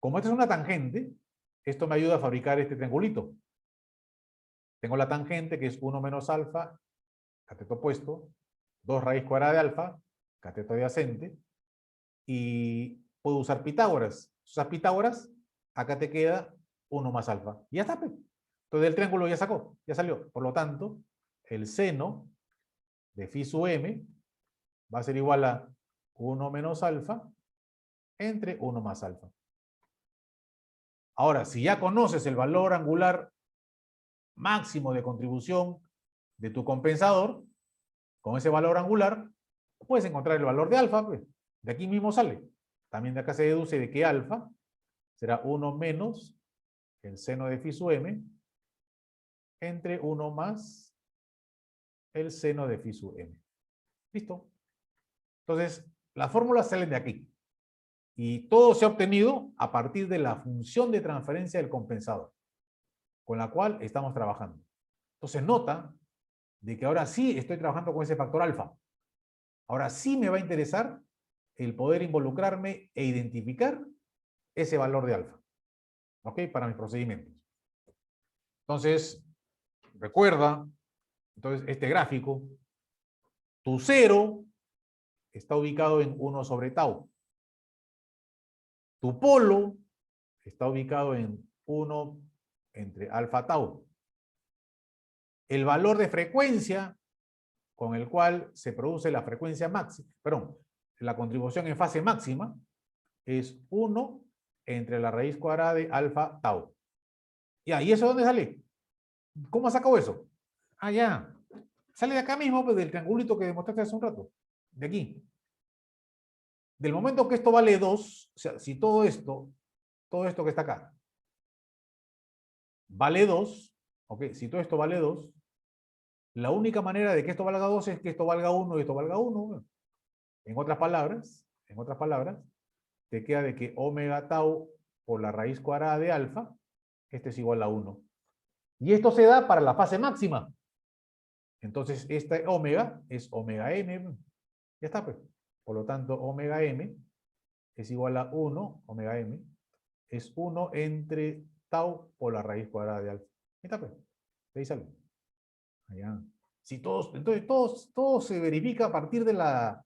Como esta es una tangente, esto me ayuda a fabricar este triangulito. Tengo la tangente que es 1 menos alfa, cateto opuesto, 2 raíz cuadrada de alfa, cateto adyacente, y puedo usar Pitágoras. Usas Pitágoras, acá te queda 1 más alfa. Y ya está. Pues. Entonces el triángulo ya sacó, ya salió. Por lo tanto, el seno de phi sub m va a ser igual a 1 menos alfa entre 1 más alfa. Ahora, si ya conoces el valor angular máximo de contribución de tu compensador, con ese valor angular, puedes encontrar el valor de alfa, pues. De aquí mismo sale. También de acá se deduce de que alfa será 1 menos el seno de phi sub m entre 1 más el seno de phi sub m. ¿Listo? Entonces, las fórmulas salen de aquí. Y todo se ha obtenido a partir de la función de transferencia del compensador, con la cual estamos trabajando. Entonces nota de que ahora sí estoy trabajando con ese factor alfa. Ahora sí me va a interesar el poder involucrarme e identificar ese valor de alfa. ¿Ok? Para mis procedimientos. Entonces, recuerda, entonces este gráfico, tu cero está ubicado en 1 sobre tau. Tu polo está ubicado en 1 entre alfa tau. El valor de frecuencia con el cual se produce la frecuencia máxima, perdón, la contribución en fase máxima es 1 entre la raíz cuadrada de alfa tau. Ya, ¿y eso dónde sale? ¿Cómo sacó eso? Ah, ya. Sale de acá mismo, pues, del triangulito que demostraste hace un rato. De aquí. Del momento que esto vale 2, o sea, si todo esto que está acá, vale 2, ok, si todo esto vale 2, la única manera de que esto valga 2 es que esto valga 1 y esto valga 1. En otras palabras, te queda de que omega tau por la raíz cuadrada de alfa, este es igual a 1. Y esto se da para la fase máxima. Entonces, este omega es omega m. Ya está, pues. Por lo tanto, omega m es igual a 1, omega m, es 1 entre tau por la raíz cuadrada de alfa. Ya está, pues. De ahí sale. Allá. Si entonces todo se verifica a partir de la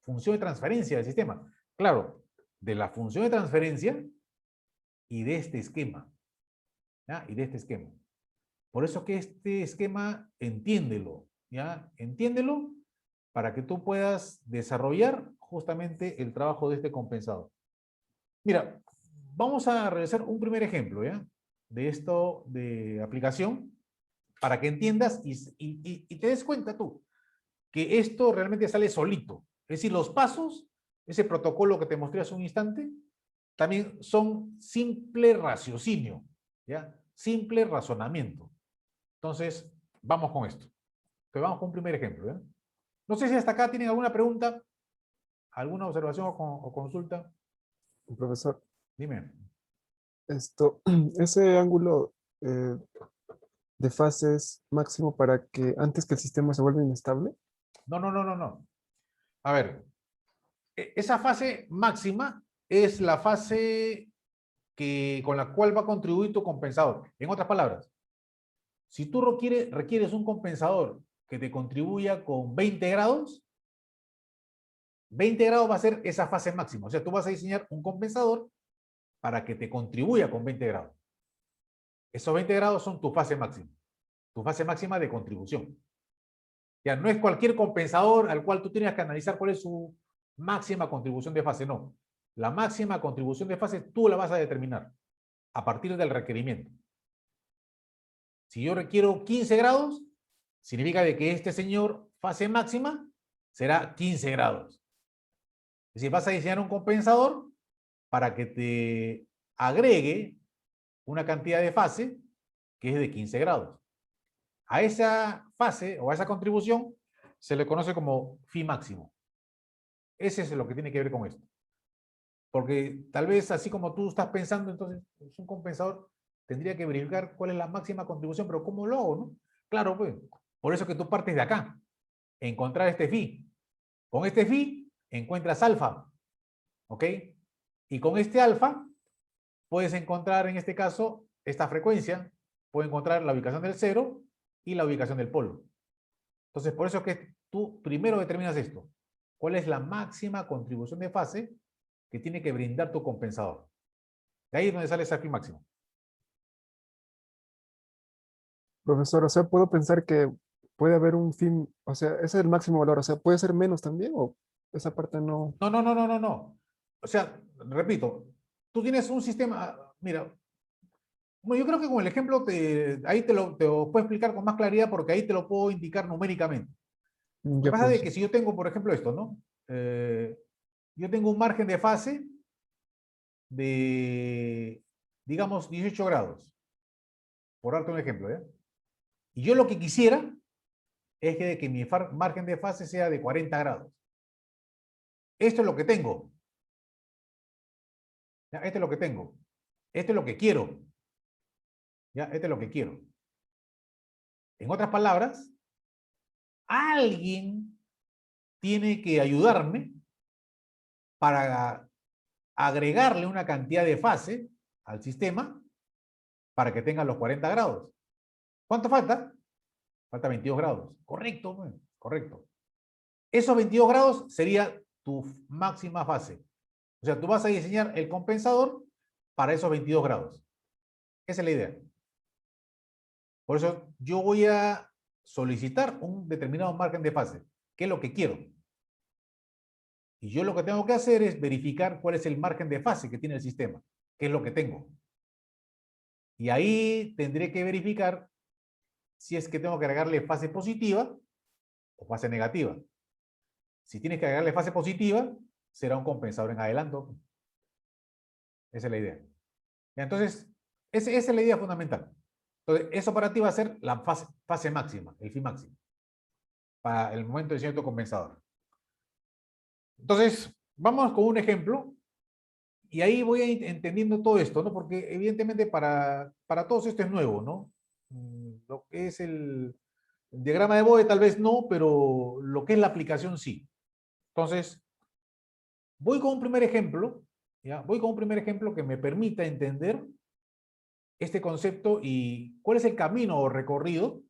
función de transferencia del sistema. Claro, de la función de transferencia y de este esquema. ¿Ya? Y de este esquema. Por eso que este esquema, entiéndelo. ¿Ya? Entiéndelo para que tú puedas desarrollar justamente el trabajo de este compensador. Mira, vamos a realizar un primer ejemplo, ¿ya? De esto de aplicación, para que entiendas y te des cuenta tú que esto realmente sale solito. Es decir, los pasos, ese protocolo que te mostré hace un instante, también son simple raciocinio, ¿ya? Simple razonamiento. Entonces, vamos con esto. Entonces, vamos con un primer ejemplo, ¿ya? No sé si hasta acá tienen alguna pregunta, alguna observación o consulta. Profesor, ese ángulo de fase es máximo para que antes que el sistema se vuelva inestable. No. A ver, esa fase máxima es la fase con la cual va a contribuir tu compensador. En otras palabras, si tú requieres un compensador que te contribuya con 20 grados, 20 grados va a ser esa fase máxima. O sea, tú vas a diseñar un compensador para que te contribuya con 20 grados. Esos 20 grados son tu fase máxima de contribución. Ya no es cualquier compensador al cual tú tienes que analizar cuál es su máxima contribución de fase, no. La máxima contribución de fase tú la vas a determinar a partir del requerimiento. Si yo requiero 15 grados, significa de que este señor, fase máxima, será 15 grados. Es decir, vas a diseñar un compensador para que te agregue una cantidad de fase que es de 15 grados. A esa fase o a esa contribución se le conoce como phi máximo. Ese es lo que tiene que ver con esto. Porque tal vez así como tú estás pensando, entonces es un compensador, tendría que verificar cuál es la máxima contribución, pero ¿cómo lo hago, no? Claro, pues, por eso que tú partes de acá, encontrar este phi. Con este phi encuentras alfa, ¿ok? Y con este alfa puedes encontrar en este caso esta frecuencia, puedes encontrar la ubicación del cero y la ubicación del polo. Entonces, por eso que tú primero determinas esto. ¿Cuál es la máxima contribución de fase que tiene que brindar tu compensador? De ahí es donde sale ese phi máximo. Profesor, o sea, puedo pensar que puede haber un fin, o sea, ese es el máximo valor, o sea, ¿puede ser menos también o esa parte no? No. O sea, repito, tú tienes un sistema, mira, bueno, yo creo que con el ejemplo ahí te lo puedo explicar con más claridad porque ahí te lo puedo indicar numéricamente. Lo que Ya, pasa es profesor. que si yo tengo, por ejemplo, esto, ¿no? Yo tengo un margen de fase de, digamos, 18 grados. Por darte un ejemplo, ¿ya? Y yo lo que quisiera es que mi margen de fase sea de 40 grados. Esto es lo que tengo. ¿Ya? Esto es lo que tengo. Esto es lo que quiero. ¿Ya? Esto es lo que quiero. En otras palabras, alguien tiene que ayudarme para agregarle una cantidad de fase al sistema para que tenga los 40 grados. ¿Cuánto falta? Falta 22 grados. Correcto, bueno, correcto. Esos 22 grados sería tu máxima fase. O sea, tú vas a diseñar el compensador para esos 22 grados. Esa es la idea. Por eso yo voy a solicitar un determinado margen de fase, que es lo que quiero. Y yo lo que tengo que hacer es verificar cuál es el margen de fase que tiene el sistema, que es lo que tengo. Y ahí tendré que verificar si es que tengo que agregarle fase positiva o fase negativa. Si tienes que agregarle fase positiva, será un compensador en adelanto. Esa es la idea. Entonces, esa es la idea fundamental. Entonces, eso para ti va a ser la fase máxima, el phi máximo, para el momento de diseño de tu compensador. Entonces, vamos con un ejemplo Y ahí voy entendiendo todo esto, ¿no? Porque evidentemente para todos esto es nuevo, ¿no? Lo que es el diagrama de Bode tal vez no, pero lo que es la aplicación sí. Entonces, voy con un primer ejemplo, ¿ya? Voy con un primer ejemplo que me permita entender este concepto y cuál es el camino o recorrido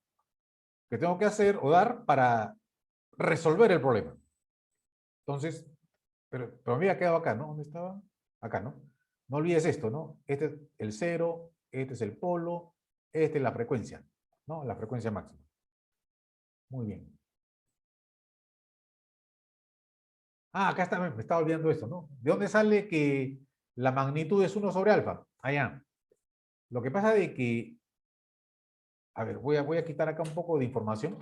que tengo que hacer o dar para resolver el problema. Entonces, pero me había quedado acá, ¿no? ¿Dónde estaba? Acá, ¿no? No olvides esto, ¿no? Este es el cero, este es el polo, esta es la frecuencia, ¿no? La frecuencia máxima. Muy bien. Ah, acá está, me estaba olvidando esto, ¿no? ¿De dónde sale que la magnitud es 1 sobre alfa? Allá. Lo que pasa de que, a ver, voy a quitar acá un poco de información,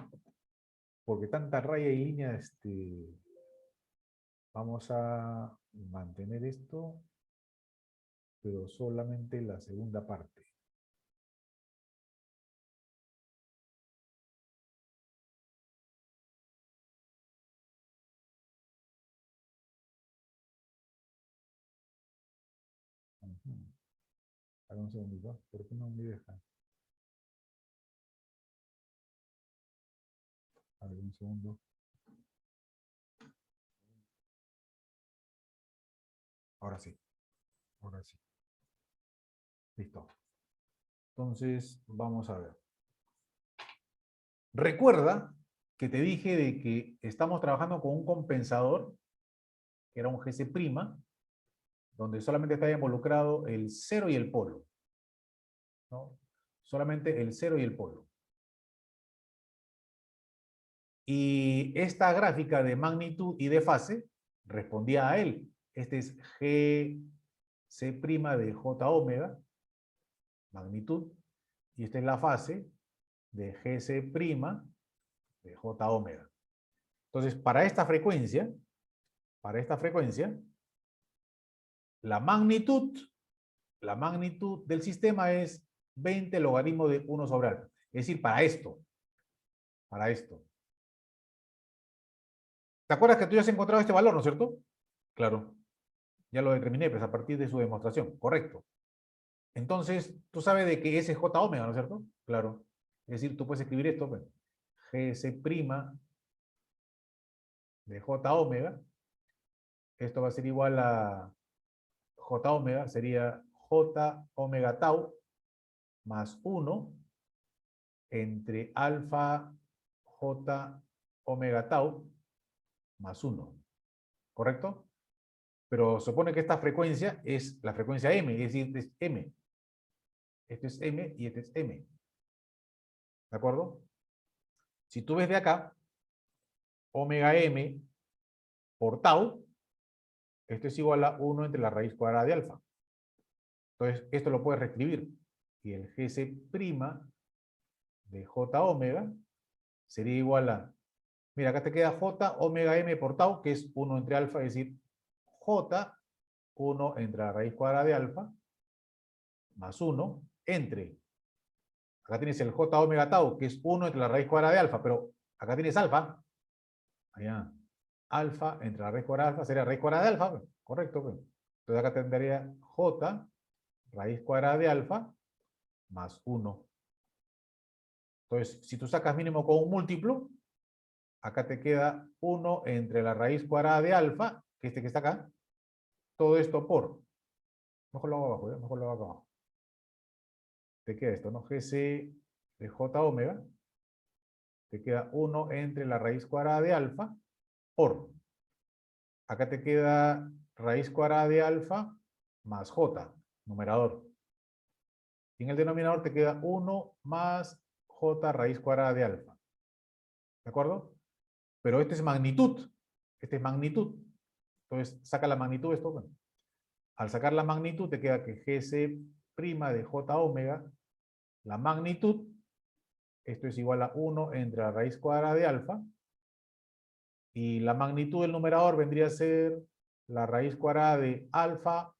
porque tanta raya y línea, vamos a mantener esto, pero solamente la segunda parte. Ujú. A ver, un segundito, ¿por qué no me deja? A ver, un segundo. Ahora sí, ahora sí. Listo. Entonces, vamos a ver. Recuerda que te dije de que estamos trabajando con un compensador, que era un GC', donde solamente estaba involucrado el 0 y el polo, ¿no? Solamente el 0 y el polo. Y esta gráfica de magnitud y de fase respondía a él. Este es GC' de J omega, magnitud, y esta es la fase de GC' de J omega. Entonces, para esta frecuencia, la magnitud del sistema es 20 logaritmo de 1 sobre alfa. Es decir, para esto. ¿Te acuerdas que tú ya has encontrado este valor, no es cierto? Claro. Ya lo determiné, pues a partir de su demostración. Correcto. Entonces, tú sabes de que ese es J omega, ¿no es cierto? Claro. Es decir, tú puedes escribir esto, pues, GS' de J omega. Esto va a ser igual a J omega, sería J omega tau más 1 entre alfa J omega tau más 1. ¿Correcto? Pero supone que esta frecuencia es la frecuencia M, es decir, es M. Este es M y este es M. ¿De acuerdo? Si tú ves de acá, omega M por tau, esto es igual a 1 entre la raíz cuadrada de alfa. Entonces, esto lo puedes reescribir. Y el GC' de J omega sería igual a, mira, acá te queda J omega M por tau, que es 1 entre alfa, es decir, J, 1 entre la raíz cuadrada de alfa, más 1, entre, acá tienes el J omega tau, que es 1 entre la raíz cuadrada de alfa, pero acá tienes alfa, allá, alfa entre la raíz cuadrada de alfa, sería raíz cuadrada de alfa, pues, correcto, pues. Entonces acá tendría J, raíz cuadrada de alfa, más 1. Entonces, si tú sacas mínimo con un múltiplo, acá te queda 1 entre la raíz cuadrada de alfa, que este que está acá, todo esto por, mejor lo hago abajo, ¿eh? Mejor lo hago abajo. Te queda esto, ¿no? GC de J omega, te queda 1 entre la raíz cuadrada de alfa, por, acá te queda raíz cuadrada de alfa más J, numerador. Y en el denominador te queda 1 más J raíz cuadrada de alfa. ¿De acuerdo? Pero este es magnitud. Este es magnitud. Entonces, saca la magnitud de esto. Bueno, al sacar la magnitud te queda que GC' de J omega, la magnitud, esto es igual a 1 entre la raíz cuadrada de alfa, y la magnitud del numerador vendría a ser la raíz cuadrada de alfa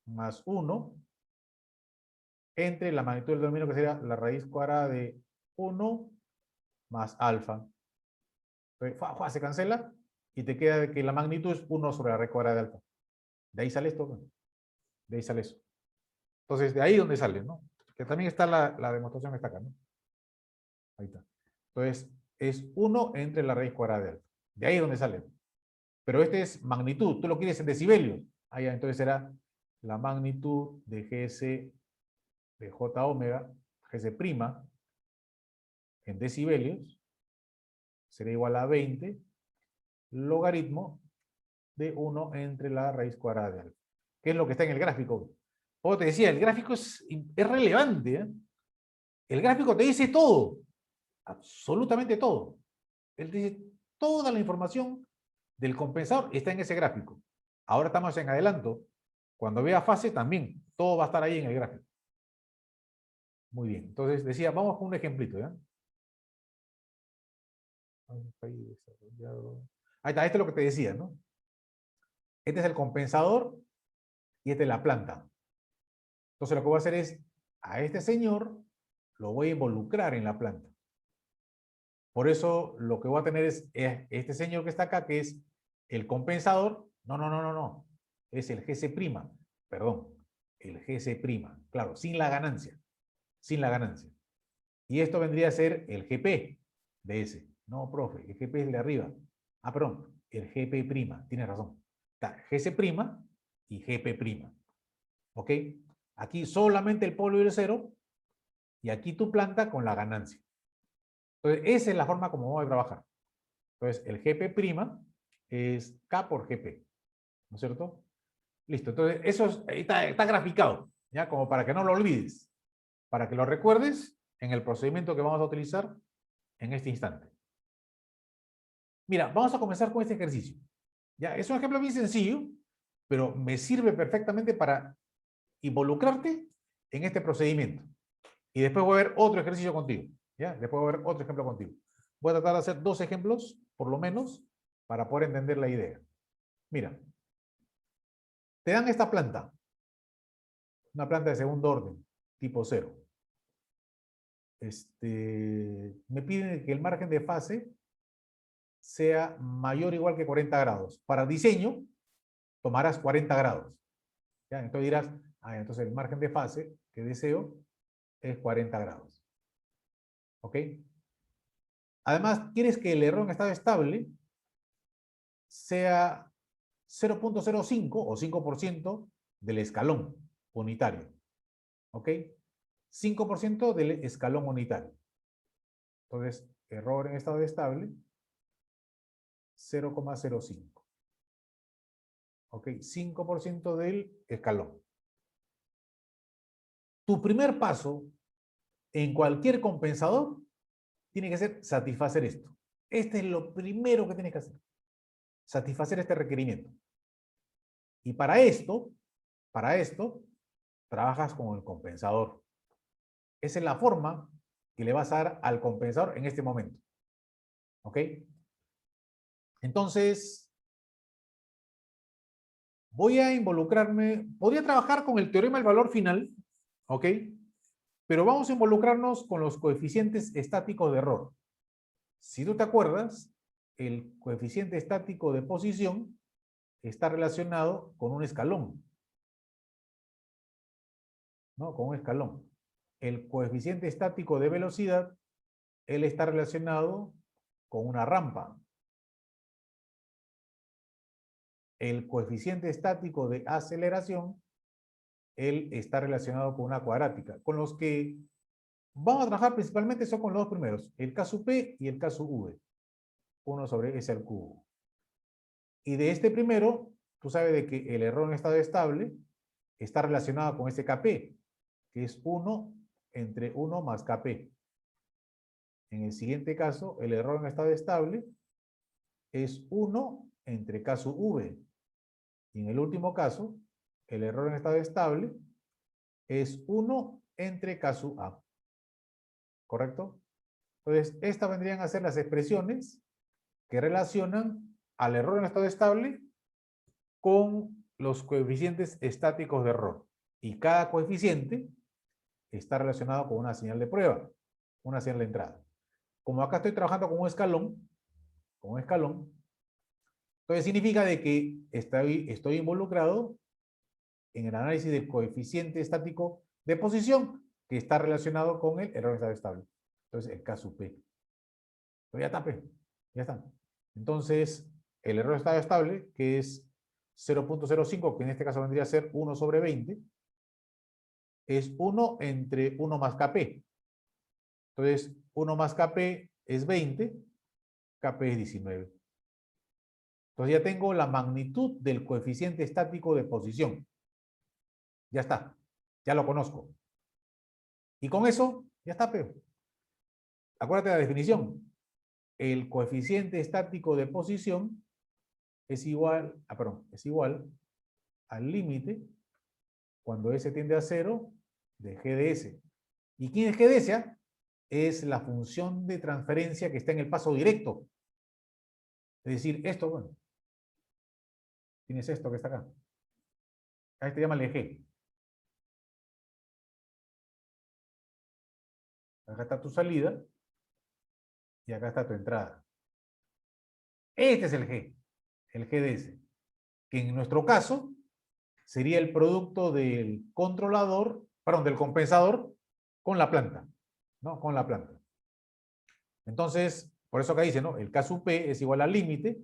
más 1, entre la magnitud del denominador, que sería la raíz cuadrada de 1 más alfa. Entonces, se cancela y te queda de que la magnitud es 1 sobre la raíz cuadrada de alfa. De ahí sale esto. De ahí sale eso. Entonces, de ahí donde sale, ¿no? Que también está la demostración que está acá, ¿no? Ahí está. Entonces, es 1 entre la raíz cuadrada de alfa. De ahí donde sale. Pero este es magnitud. Tú lo quieres en decibelios. Ah, ya, entonces será la magnitud de Gs de J omega, Gs prima, en decibelios, será igual a 20 logaritmo de 1 entre la raíz cuadrada de alfa. ¿Qué es lo que está en el gráfico? Como te decía, el gráfico es relevante, ¿eh? El gráfico te dice todo, absolutamente todo. Él te dice toda la información del compensador está en ese gráfico. Ahora estamos en adelanto. Cuando vea fase también, todo va a estar ahí en el gráfico. Muy bien, entonces decía, vamos con un ejemplito, ¿ya? Ahí está, esto es lo que te decía, ¿no? Este es el compensador y esta es la planta. Entonces lo que voy a hacer es, a este señor lo voy a involucrar en la planta. Por eso lo que voy a tener es este señor que está acá, que es el compensador. No. Es el Gc', perdón. El Gc', claro, sin la ganancia. Sin la ganancia. Y esto vendría a ser el GP de ese. No, profe, el GP es el de arriba. Ah, perdón, el GP', tienes razón. Está Gc' y GP'. ¿Ok? Aquí solamente el polo y el cero, y aquí tu planta con la ganancia. Entonces, esa es la forma como vamos a trabajar. Entonces, el GP' es K por GP. ¿No es cierto? Listo. Entonces, eso ahí está graficado, ¿ya? Como para que no lo olvides. Para que lo recuerdes en el procedimiento que vamos a utilizar en este instante. Mira, vamos a comenzar con este ejercicio. ¿Ya? Es un ejemplo bien sencillo, pero me sirve perfectamente para involucrarte en este procedimiento. Y después voy a ver otro ejercicio contigo. ¿Ya? Después voy a ver otro ejemplo contigo. Voy a tratar de hacer 2 ejemplos, por lo menos, para poder entender la idea. Mira. Te dan esta planta. Una planta de segundo orden, tipo 0. Me piden que el margen de fase sea mayor o igual que 40 grados. Para diseño, tomarás 40 grados. ¿Ya? Entonces dirás, entonces el margen de fase que deseo es 40 grados. ¿Ok? Además, quieres que el error en estado estable sea 0.05 o 5% del escalón unitario. ¿Ok? 5% del escalón unitario. Entonces, error en estado estable, 0,05. ¿Ok? 5% del escalón. Tu primer paso en cualquier compensador tiene que ser satisfacer esto. Este es lo primero que tienes que hacer. Satisfacer este requerimiento. Y para esto, trabajas con el compensador. Esa es la forma que le vas a dar al compensador en este momento. ¿Ok? Entonces, voy a involucrarme, podría trabajar con el teorema del valor final, ¿ok? Pero vamos a involucrarnos con los coeficientes estáticos de error. Si tú te acuerdas, el coeficiente estático de posición está relacionado con un escalón, ¿no? Con un escalón. El coeficiente estático de velocidad, él está relacionado con una rampa. El coeficiente estático de aceleración, él está relacionado con una cuadrática. Con los que vamos a trabajar principalmente son con los dos primeros, el K sub P y el K sub V. 1 sobre S al cubo. Y de este primero, tú sabes de que el error en estado estable está relacionado con este Kp, que es 1 entre 1 más Kp. En el siguiente caso, el error en estado estable es 1 entre K sub V. Y en el último caso, el error en estado estable es 1 entre K sub A. ¿Correcto? Entonces, estas vendrían a ser las expresiones que relacionan al error en estado estable con los coeficientes estáticos de error. Y cada coeficiente está relacionado con una señal de prueba, una señal de entrada. Como acá estoy trabajando con un escalón, entonces significa de que estoy involucrado en el análisis del coeficiente estático de posición que está relacionado con el error en estado estable. Entonces, el K sub P. Pero ya está, P. Ya está. Entonces, el error en estado estable, que es 0.05, que en este caso vendría a ser 1 sobre 20, es 1 entre 1 más Kp. Entonces, 1 más Kp es 20, Kp es 19. Entonces ya tengo la magnitud del coeficiente estático de posición. Ya está, ya lo conozco. Y con eso, ya está, pero. Acuérdate de la definición. El coeficiente estático de posición es igual al límite cuando S tiende a 0 de G de S. ¿Y quién es G de S? Es la función de transferencia que está en el paso directo. Es decir, esto, bueno, tienes esto que está acá. A este llámale G. Acá está tu salida y acá está tu entrada. Este es el G de S, que en nuestro caso sería el producto del controlador, perdón, del compensador con la planta, ¿no? Con la planta. Entonces, por eso acá dice, ¿no? El K sub P es igual al límite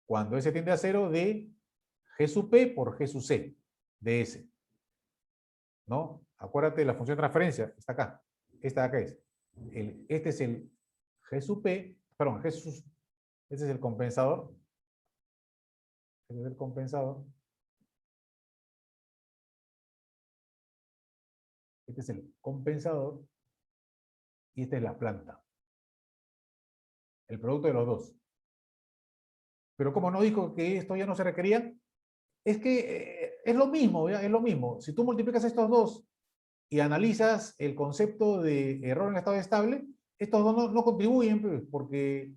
cuando S tiende a 0 de G sub P por G sub C de S. ¿No? Acuérdate de la función de transferencia, está acá. Esta de acá es. Este es el G sub P, perdón, este es el compensador. Este es el compensador. Este es el compensador. Y esta es la planta. El producto de los dos. Pero como no dijo que esto ya no se requería, es que es lo mismo, ¿ya? Es lo mismo. Si tú multiplicas estos dos y analizas el concepto de error en estado estable, estos dos no contribuyen, pues, porque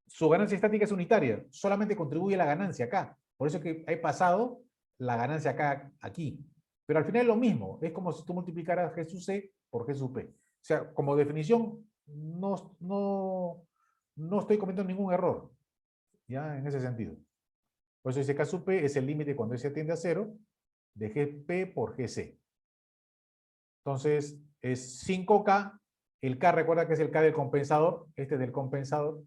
su ganancia estática es unitaria, solamente contribuye la ganancia acá. Por eso es que he pasado la ganancia acá, aquí. Pero al final es lo mismo, es como si tú multiplicaras G sub C por G sub P. O sea, como definición, no estoy cometiendo ningún error, ya en ese sentido. Por eso dice K sub P es el límite cuando S tiende a 0 de GP por GC. Entonces, es 5K. El K, recuerda que es el K del compensador. Este es del compensador.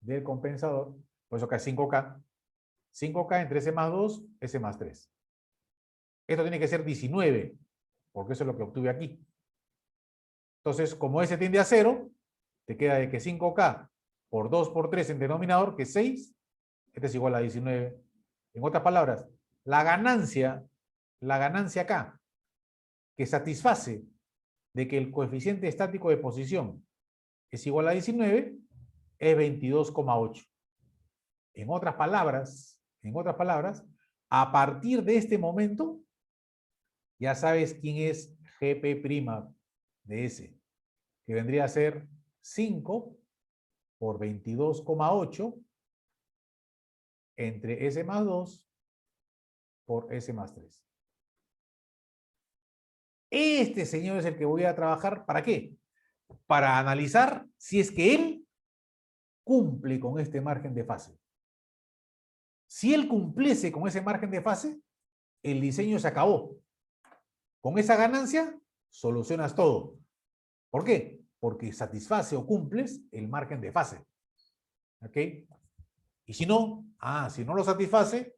Del compensador. Por eso acá es 5K. 5K entre S más 2, S más 3. Esto tiene que ser 19, porque eso es lo que obtuve aquí. Entonces, como S tiende a 0, te queda de que 5K por 2 por 3 en denominador, que es 6, este es igual a 19. En otras palabras, la ganancia acá, que satisface de que el coeficiente estático de posición es igual a 19, es 22,8. En otras palabras, a partir de este momento, ya sabes quién es GP' de S, que vendría a ser 5 por 22,8 entre S más 2 por S más 3. Este señor es el que voy a trabajar, ¿para qué? Para analizar si es que él cumple con este margen de fase. Si él cumpliese con ese margen de fase, el diseño se acabó. Con esa ganancia, solucionas todo. ¿Por qué? Porque satisface o cumples el margen de fase. ¿Ok? Y si no, si no lo satisface,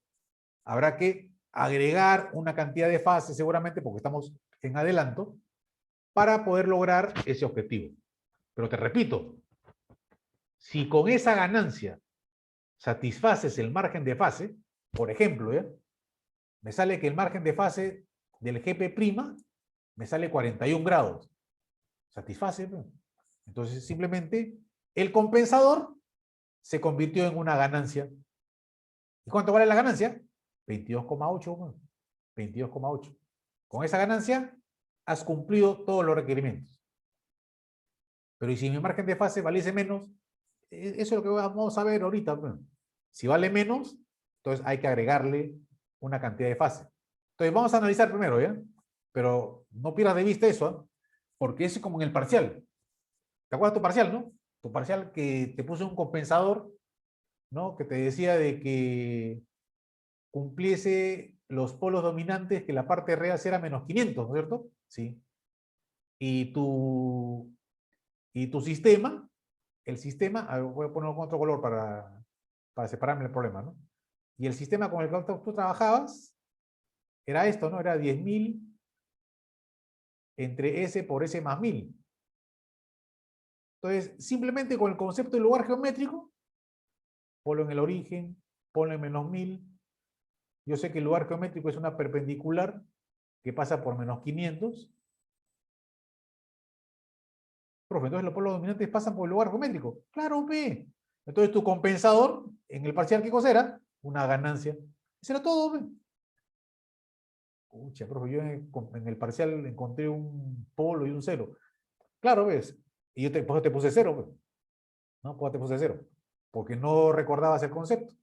habrá que agregar una cantidad de fases seguramente, porque estamos en adelanto, para poder lograr ese objetivo. Pero te repito, si con esa ganancia satisfaces el margen de fase, por ejemplo, ¿ya? Me sale que el margen de fase del GP' me sale 41 grados. Satisface, ¿no? Entonces simplemente el compensador se convirtió en una ganancia. ¿Y cuánto vale la ganancia? 22,8. 22,8. Con esa ganancia has cumplido todos los requerimientos. Pero ¿y si mi margen de fase valiese menos? Eso es lo que vamos a ver ahorita. Bueno, si vale menos, entonces hay que agregarle una cantidad de fase. Entonces vamos a analizar primero, ¿ya? Pero no pierdas de vista eso, ¿eh? Porque eso es como en el parcial. ¿Te acuerdas tu parcial, no? Tu parcial que te puse un compensador ¿no? Que te decía de que cumpliese los polos dominantes, que la parte real era menos 500, ¿no es cierto? Sí. Y tu sistema, el sistema, a ver, voy a ponerlo con otro color para separarme el problema, ¿no? Y el sistema con el que tú trabajabas era esto, ¿no? Era 10.000 entre S por S más 1000. Entonces, simplemente con el concepto de lugar geométrico, ponlo en el origen, ponlo en menos 1000. Yo sé que el lugar geométrico es una perpendicular que pasa por menos 500. Profe, entonces los polos dominantes pasan por el lugar geométrico. Claro, ve. Entonces tu compensador, en el parcial, ¿qué cosa era? Una ganancia. Eso era todo, ve. Pucha, profe, yo en el parcial encontré un polo y un cero. Claro, ves. Y yo por eso te puse cero, ve. ¿No? ¿Por qué te puse cero? Porque no recordabas el concepto.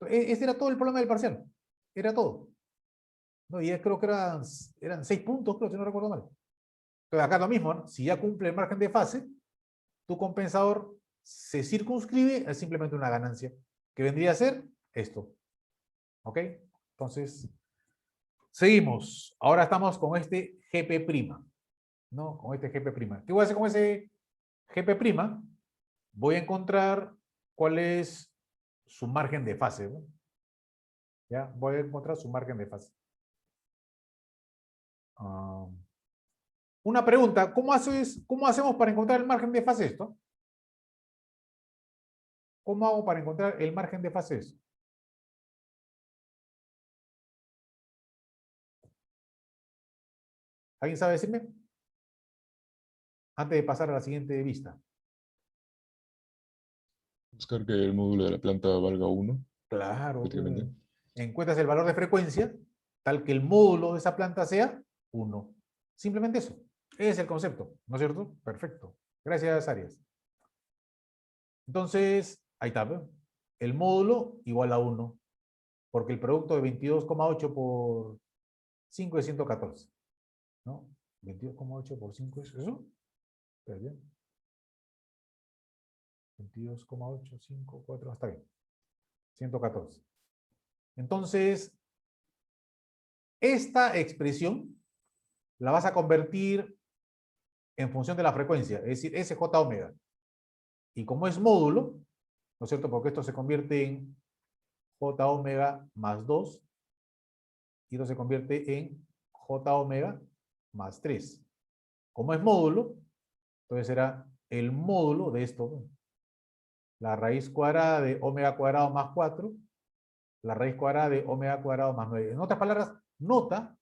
Ese era todo el problema del parcial. Era todo. No, y creo que eran 6 puntos, creo, si no recuerdo mal. Pero acá lo mismo, ¿no? Si ya cumple el margen de fase, tu compensador se circunscribe a simplemente una ganancia, que vendría a ser esto. ¿Ok? Entonces, seguimos. Ahora estamos con este GP', ¿no? Con este GP'. ¿Qué voy a hacer con ese GP'? Voy a encontrar cuál es su margen de fase, ¿no? Ya, voy a encontrar su margen de fase. Una pregunta, ¿cómo hacemos para encontrar el margen de fase esto? ¿Cómo hago para encontrar el margen de fase esto? ¿Alguien sabe decirme? Antes de pasar a la siguiente vista. Buscar que el módulo de la planta valga 1. Claro. Prácticamente. Encuentras el valor de frecuencia tal que el módulo de esa planta sea 1. Simplemente eso. Ese es el concepto, ¿no es cierto? Perfecto. Gracias, Arias. Entonces, ahí está, ¿ve? El módulo igual a 1, porque el producto de 22,8 por 5 es 114, ¿no? 22,8 por 5 es eso. Espera bien. 22,8, 5, 4, está bien. 114. Entonces, esta expresión la vas a convertir en función de la frecuencia, es decir, SJ omega. Y como es módulo, ¿no es cierto? Porque esto se convierte en J omega más 2 y esto se convierte en J omega más 3. Como es módulo, entonces será el módulo de esto, ¿no? La raíz cuadrada de omega cuadrado más 4, la raíz cuadrada de omega cuadrado más 9. En otras palabras, nota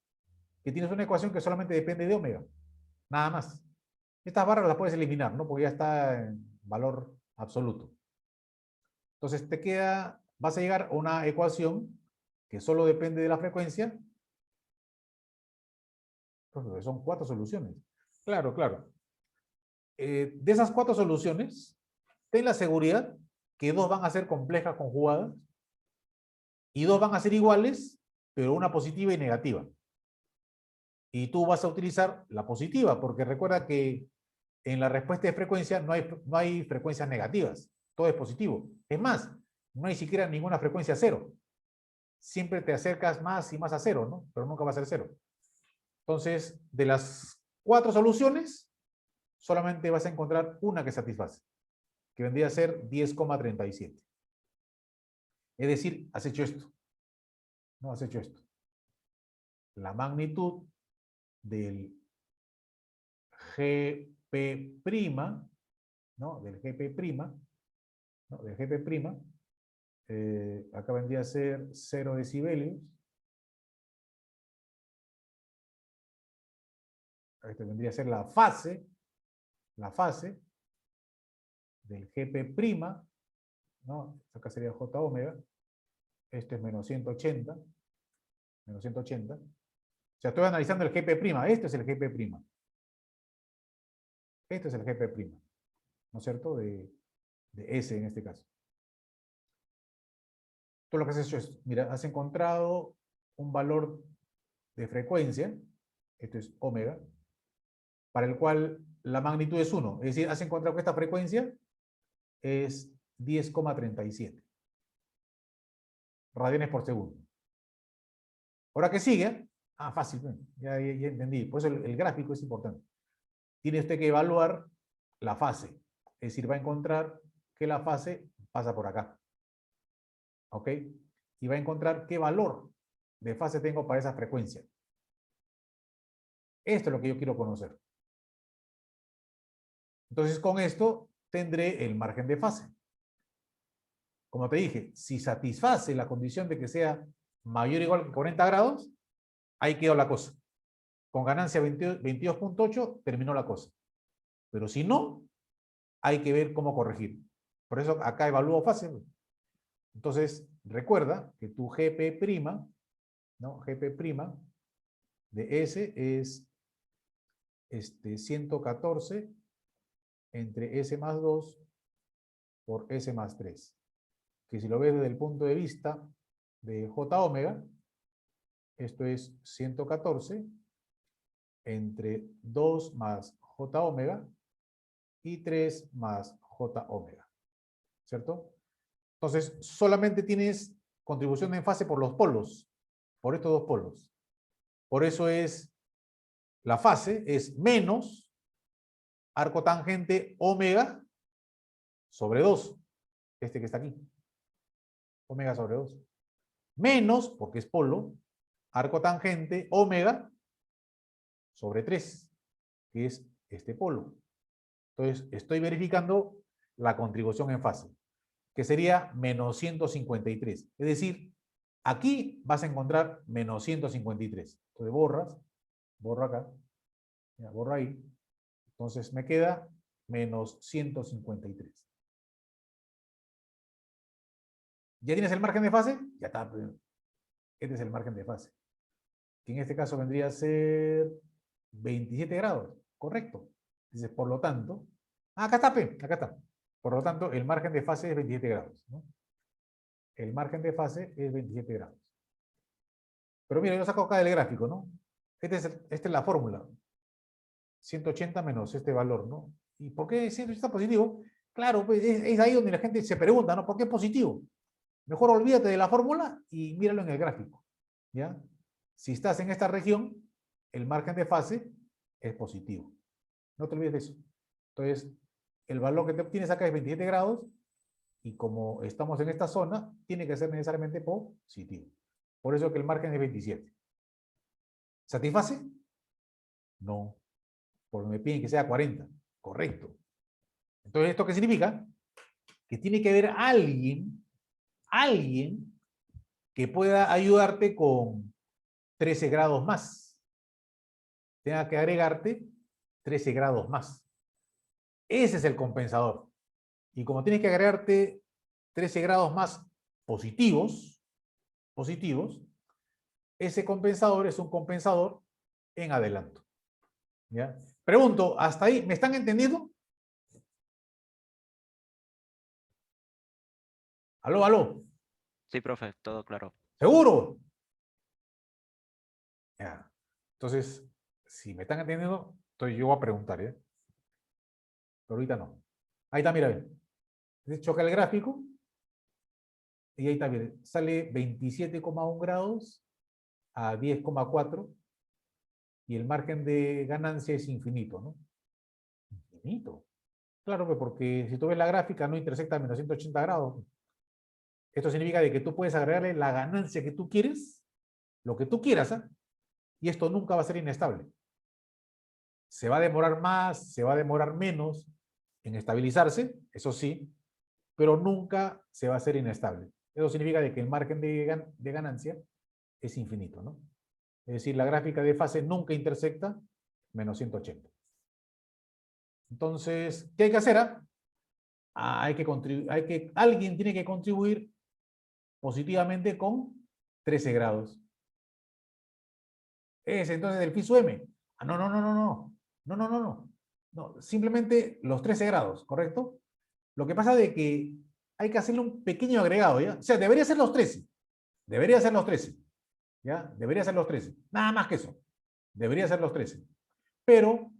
que tienes una ecuación que solamente depende de omega. Nada más. Estas barras las puedes eliminar, ¿no? Porque ya está en valor absoluto. Entonces te queda, vas a llegar a una ecuación que solo depende de la frecuencia. Entonces, son 4 soluciones. Claro, claro. De esas 4 soluciones, ten la seguridad que 2 van a ser complejas conjugadas y 2 van a ser iguales, pero una positiva y negativa. Y tú vas a utilizar la positiva, porque recuerda que en la respuesta de frecuencia no hay frecuencias negativas. Todo es positivo. Es más, no hay siquiera ninguna frecuencia cero. Siempre te acercas más y más a cero, ¿no? Pero nunca va a ser cero. Entonces, de las 4 soluciones, solamente vas a encontrar una que satisface, que vendría a ser 10,37. Es decir, has hecho esto. No, has hecho esto. La magnitud del GP', ¿no? Del GP', ¿no? Del GP', acá vendría a ser 0 decibelios. Este vendría a ser la fase del GP', ¿no? Acá sería J omega. Esto es menos 180. Menos 180. O sea, estoy analizando el GP'. Este es el GP'. Este es el GP', ¿no es cierto? De S en este caso. Tú lo que has hecho es, mira, has encontrado un valor de frecuencia, esto es omega, para el cual la magnitud es 1. Es decir, has encontrado que esta frecuencia es 10,37. radianes por segundo. Ahora que sigue, fácil, ya entendí. Por eso el gráfico es importante. Tiene usted que evaluar la fase. Es decir, va a encontrar que la fase pasa por acá. ¿Ok? Y va a encontrar qué valor de fase tengo para esa frecuencia. Esto es lo que yo quiero conocer. Entonces, con esto tendré el margen de fase. Como te dije, si satisface la condición de que sea mayor o igual que 40 grados, ahí quedó la cosa. Con ganancia 22.8 terminó la cosa. Pero si no, hay que ver cómo corregir. Por eso acá evalúo fase. Entonces, recuerda que tu GP', ¿no? GP' de S es 114 entre S más 2 por S más 3. Que si lo ves desde el punto de vista de J omega, esto es 114 entre 2 más J omega y 3 más J omega. ¿Cierto? Entonces, solamente tienes contribución en fase por los polos, por estos dos polos. Por eso es, la fase es menos arco tangente omega sobre 2. Este que está aquí. Omega sobre 2. Menos, porque es polo, arco tangente omega sobre 3, que es este polo. Entonces, estoy verificando la contribución en fase, que sería menos 153. Es decir, aquí vas a encontrar menos 153. Entonces borro acá, ya, borro ahí. Entonces me queda menos 153. ¿Ya tienes el margen de fase? Ya está. Este es el margen de fase. Que en este caso vendría a ser 27 grados. Correcto. Dices, por lo tanto, acá está, acá está. Por lo tanto, el margen de fase es 27 grados, ¿no? El margen de fase es 27 grados. Pero mira, yo saco acá del gráfico, ¿no? Esta es la fórmula. 180 menos este valor, ¿no? ¿Y por qué 180 positivo? Claro, pues es ahí donde la gente se pregunta, ¿no? ¿Por qué positivo? Mejor olvídate de la fórmula y míralo en el gráfico, ¿ya? Si estás en esta región, el margen de fase es positivo. No te olvides de eso. Entonces, el valor que te obtienes acá es 27 grados y como estamos en esta zona, tiene que ser necesariamente positivo. Por eso que el margen es 27. ¿Satisface? No, porque me piden que sea 40. Correcto. Entonces, ¿esto qué significa? Que tiene que haber alguien que pueda ayudarte con 13 grados más. Tenga que agregarte 13 grados más. Ese es el compensador. Y como tienes que agregarte 13 grados más positivos, ese compensador es un compensador en adelanto. ¿Ya? Pregunto, ¿hasta ahí me están entendiendo? ¿Aló, aló? Sí, profe, todo claro. ¿Seguro? Ya. Entonces, si me están entendiendo, entonces yo voy a preguntar, ¿ya? Pero ahorita no. Ahí está, mira, bien. Choca el gráfico. Y ahí está, bien. Sale 27,1 grados a 10,4. Y el margen de ganancia es infinito, ¿no? Infinito. Claro, pues porque si tú ves la gráfica no intersecta menos 180 grados. Esto significa de que tú puedes agregarle la ganancia que tú quieres, lo que tú quieras, ¿eh? Y esto nunca va a ser inestable. Se va a demorar más, se va a demorar menos en estabilizarse, eso sí, pero nunca se va a hacer inestable. Eso significa de que el margen de ganancia es infinito, ¿no? Es decir, la gráfica de fase nunca intersecta menos 180. Entonces, ¿qué hay que hacer? Alguien tiene que contribuir positivamente con 13 grados. Es entonces el phi sub m. No, simplemente los 13 grados, ¿correcto? Lo que pasa es de que hay que hacerle un pequeño agregado, ¿ya? O sea, debería ser los 13. Debería ser los 13. ¿Ya? Debería ser los 13. Nada más que eso. Debería ser los 13. Pero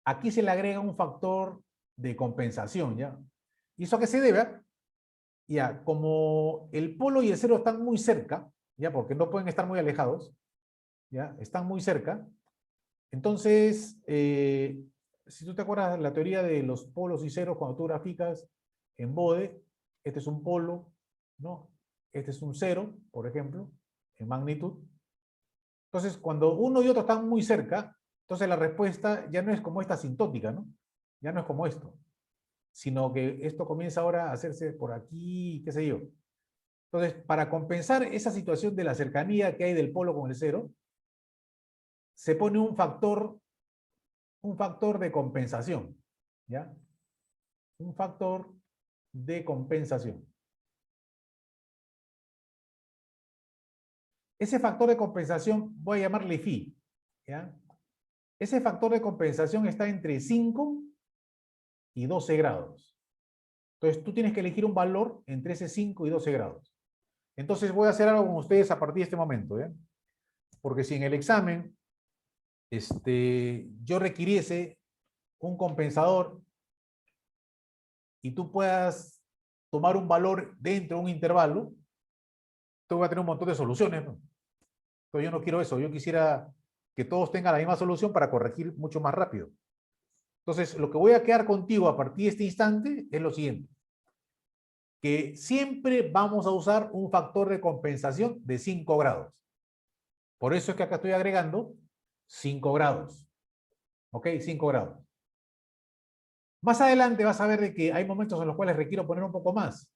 aquí se le agrega un factor de compensación, ¿ya? ¿Y eso a qué se debe? Ya, como el polo y el cero están muy cerca, ya, porque no pueden estar muy alejados, ya, están muy cerca. Entonces, si tú te acuerdas de la teoría de los polos y ceros, cuando tú graficas en Bode, este es un polo, ¿no? Este es un cero, por ejemplo, en magnitud. Entonces, cuando uno y otro están muy cerca, entonces la respuesta ya no es como esta asintótica, ¿no? Ya no es como esto, sino que esto comienza ahora a hacerse por aquí, qué sé yo. Entonces, para compensar esa situación de la cercanía que hay del polo con el cero, se pone un factor de compensación, ¿ya? Un factor de compensación. Ese factor de compensación voy a llamarle phi, ¿ya? Ese factor de compensación está entre 5 y 12 grados. Entonces, tú tienes que elegir un valor entre ese 5 y 12 grados. Entonces, voy a hacer algo con ustedes a partir de este momento, ¿ya? Porque si en el examen yo requiriese un compensador y tú puedas tomar un valor dentro de un intervalo, tú vas a tener un montón de soluciones, ¿no? Pero yo no quiero eso, yo quisiera que todos tengan la misma solución para corregir mucho más rápido. Entonces, lo que voy a quedar contigo a partir de este instante es lo siguiente, que siempre vamos a usar un factor de compensación de 5 grados. Por eso es que acá estoy agregando 5 grados. ¿Ok? 5 grados. Más adelante vas a ver de que hay momentos en los cuales requiero poner un poco más.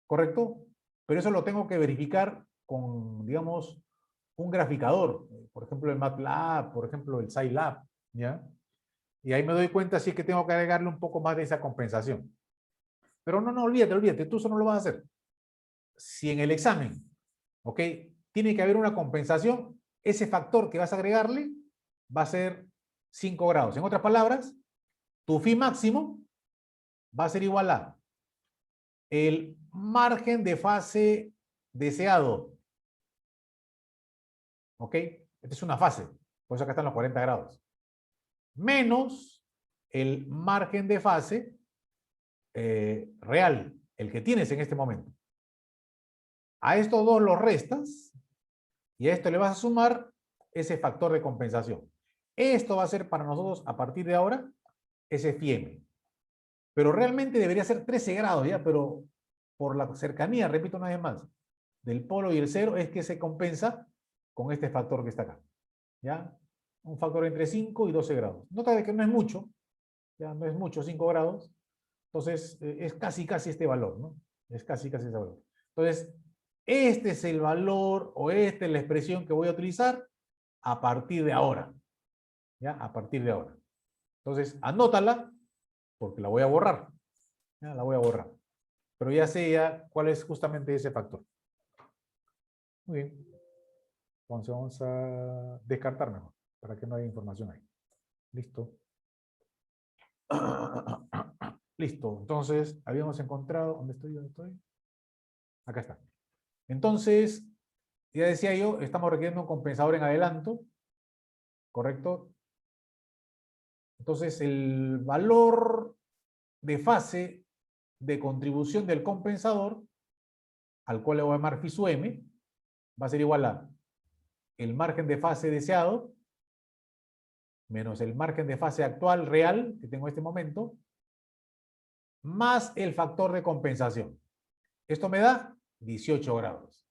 ¿Correcto? Pero eso lo tengo que verificar con, digamos, un graficador. Por ejemplo, el MATLAB, por ejemplo, el Scilab, ¿ya? Y ahí me doy cuenta si es que tengo que agregarle un poco más de esa compensación. Pero no, olvídate, tú eso no lo vas a hacer. Si en el examen, ¿ok? Tiene que haber una compensación, ese factor que vas a agregarle va a ser 5 grados. En otras palabras, tu phi máximo va a ser igual a el margen de fase deseado. ¿Ok? Esta es una fase. Por eso acá están los 40 grados. Menos el margen de fase real, el que tienes en este momento. A estos dos los restas y a esto le vas a sumar ese factor de compensación. Esto va a ser para nosotros, a partir de ahora, ese phi m. Pero realmente debería ser 13 grados ya, pero por la cercanía, repito una vez más, del polo y el cero, es que se compensa con este factor que está acá. ¿Ya? Un factor entre 5 y 12 grados. Nota de que no es mucho, ya no es mucho, 5 grados. Entonces, es casi este valor, ¿no? Es casi este valor. Entonces, este es el valor o esta es la expresión que voy a utilizar a partir de ahora. ¿Ya? A partir de ahora. Entonces, anótala porque la voy a borrar. ¿Ya? La voy a borrar. Pero ya sé ya cuál es justamente ese factor. Muy bien. Entonces vamos a descartar mejor, para que no haya información ahí. Listo. Listo. Entonces, habíamos encontrado... ¿Dónde estoy? Acá está. Entonces, ya decía yo, estamos requiriendo un compensador en adelanto. ¿Correcto? Entonces, el valor de fase de contribución del compensador, al cual le voy a llamar phi sub m, va a ser igual a el margen de fase deseado menos el margen de fase actual real que tengo en este momento, más el factor de compensación. Esto me da 18 grados.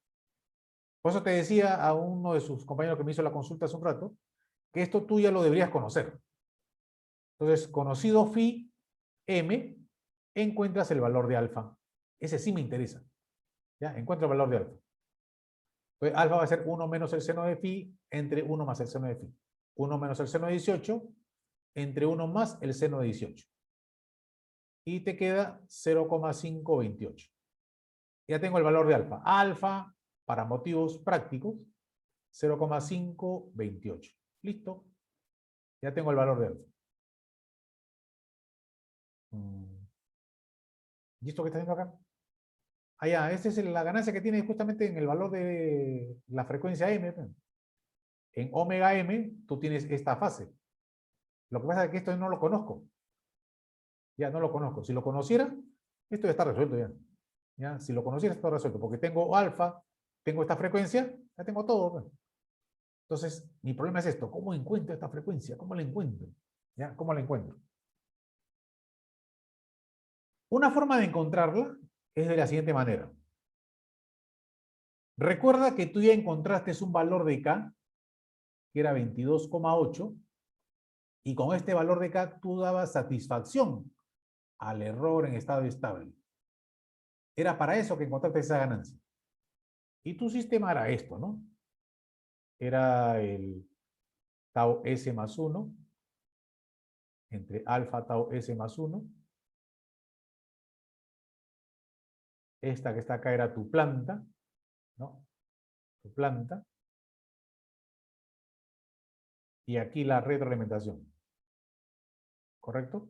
Por eso te decía a uno de sus compañeros que me hizo la consulta hace un rato, que esto tú ya lo deberías conocer. Entonces, conocido phi m, encuentras el valor de alfa. Ese sí me interesa. ¿Ya? Encuentro el valor de alfa. Entonces, alfa va a ser 1 menos el seno de phi entre 1 más el seno de phi. 1 menos el seno de 18 entre 1 más el seno de 18. Y te queda 0,528. Ya tengo el valor de alfa. Alfa, para motivos prácticos, 0,528. Listo. Ya tengo el valor de alfa. ¿Y esto qué está haciendo acá? Ah, ya, esta es la ganancia que tiene justamente en el valor de la frecuencia m. En omega m, tú tienes esta fase. Lo que pasa es que esto no lo conozco. Ya no lo conozco. Si lo conociera, esto ya está resuelto ya. ¿Ya? Si lo conocieras, todo resuelto, porque tengo alfa, tengo esta frecuencia, ya tengo todo. Pues. Entonces, mi problema es esto, ¿cómo encuentro esta frecuencia? ¿Cómo la encuentro? ¿Ya? ¿Cómo la encuentro? Una forma de encontrarla es de la siguiente manera. Recuerda que tú ya encontraste un valor de K, que era 22,8, y con este valor de K tú dabas satisfacción al error en estado estable. Era para eso que encontraste esa ganancia. Y tu sistema era esto, ¿no? Era el tau S más 1, entre alfa tau S más 1. Esta que está acá era tu planta, ¿no? Tu planta. Y aquí la retroalimentación. ¿Correcto?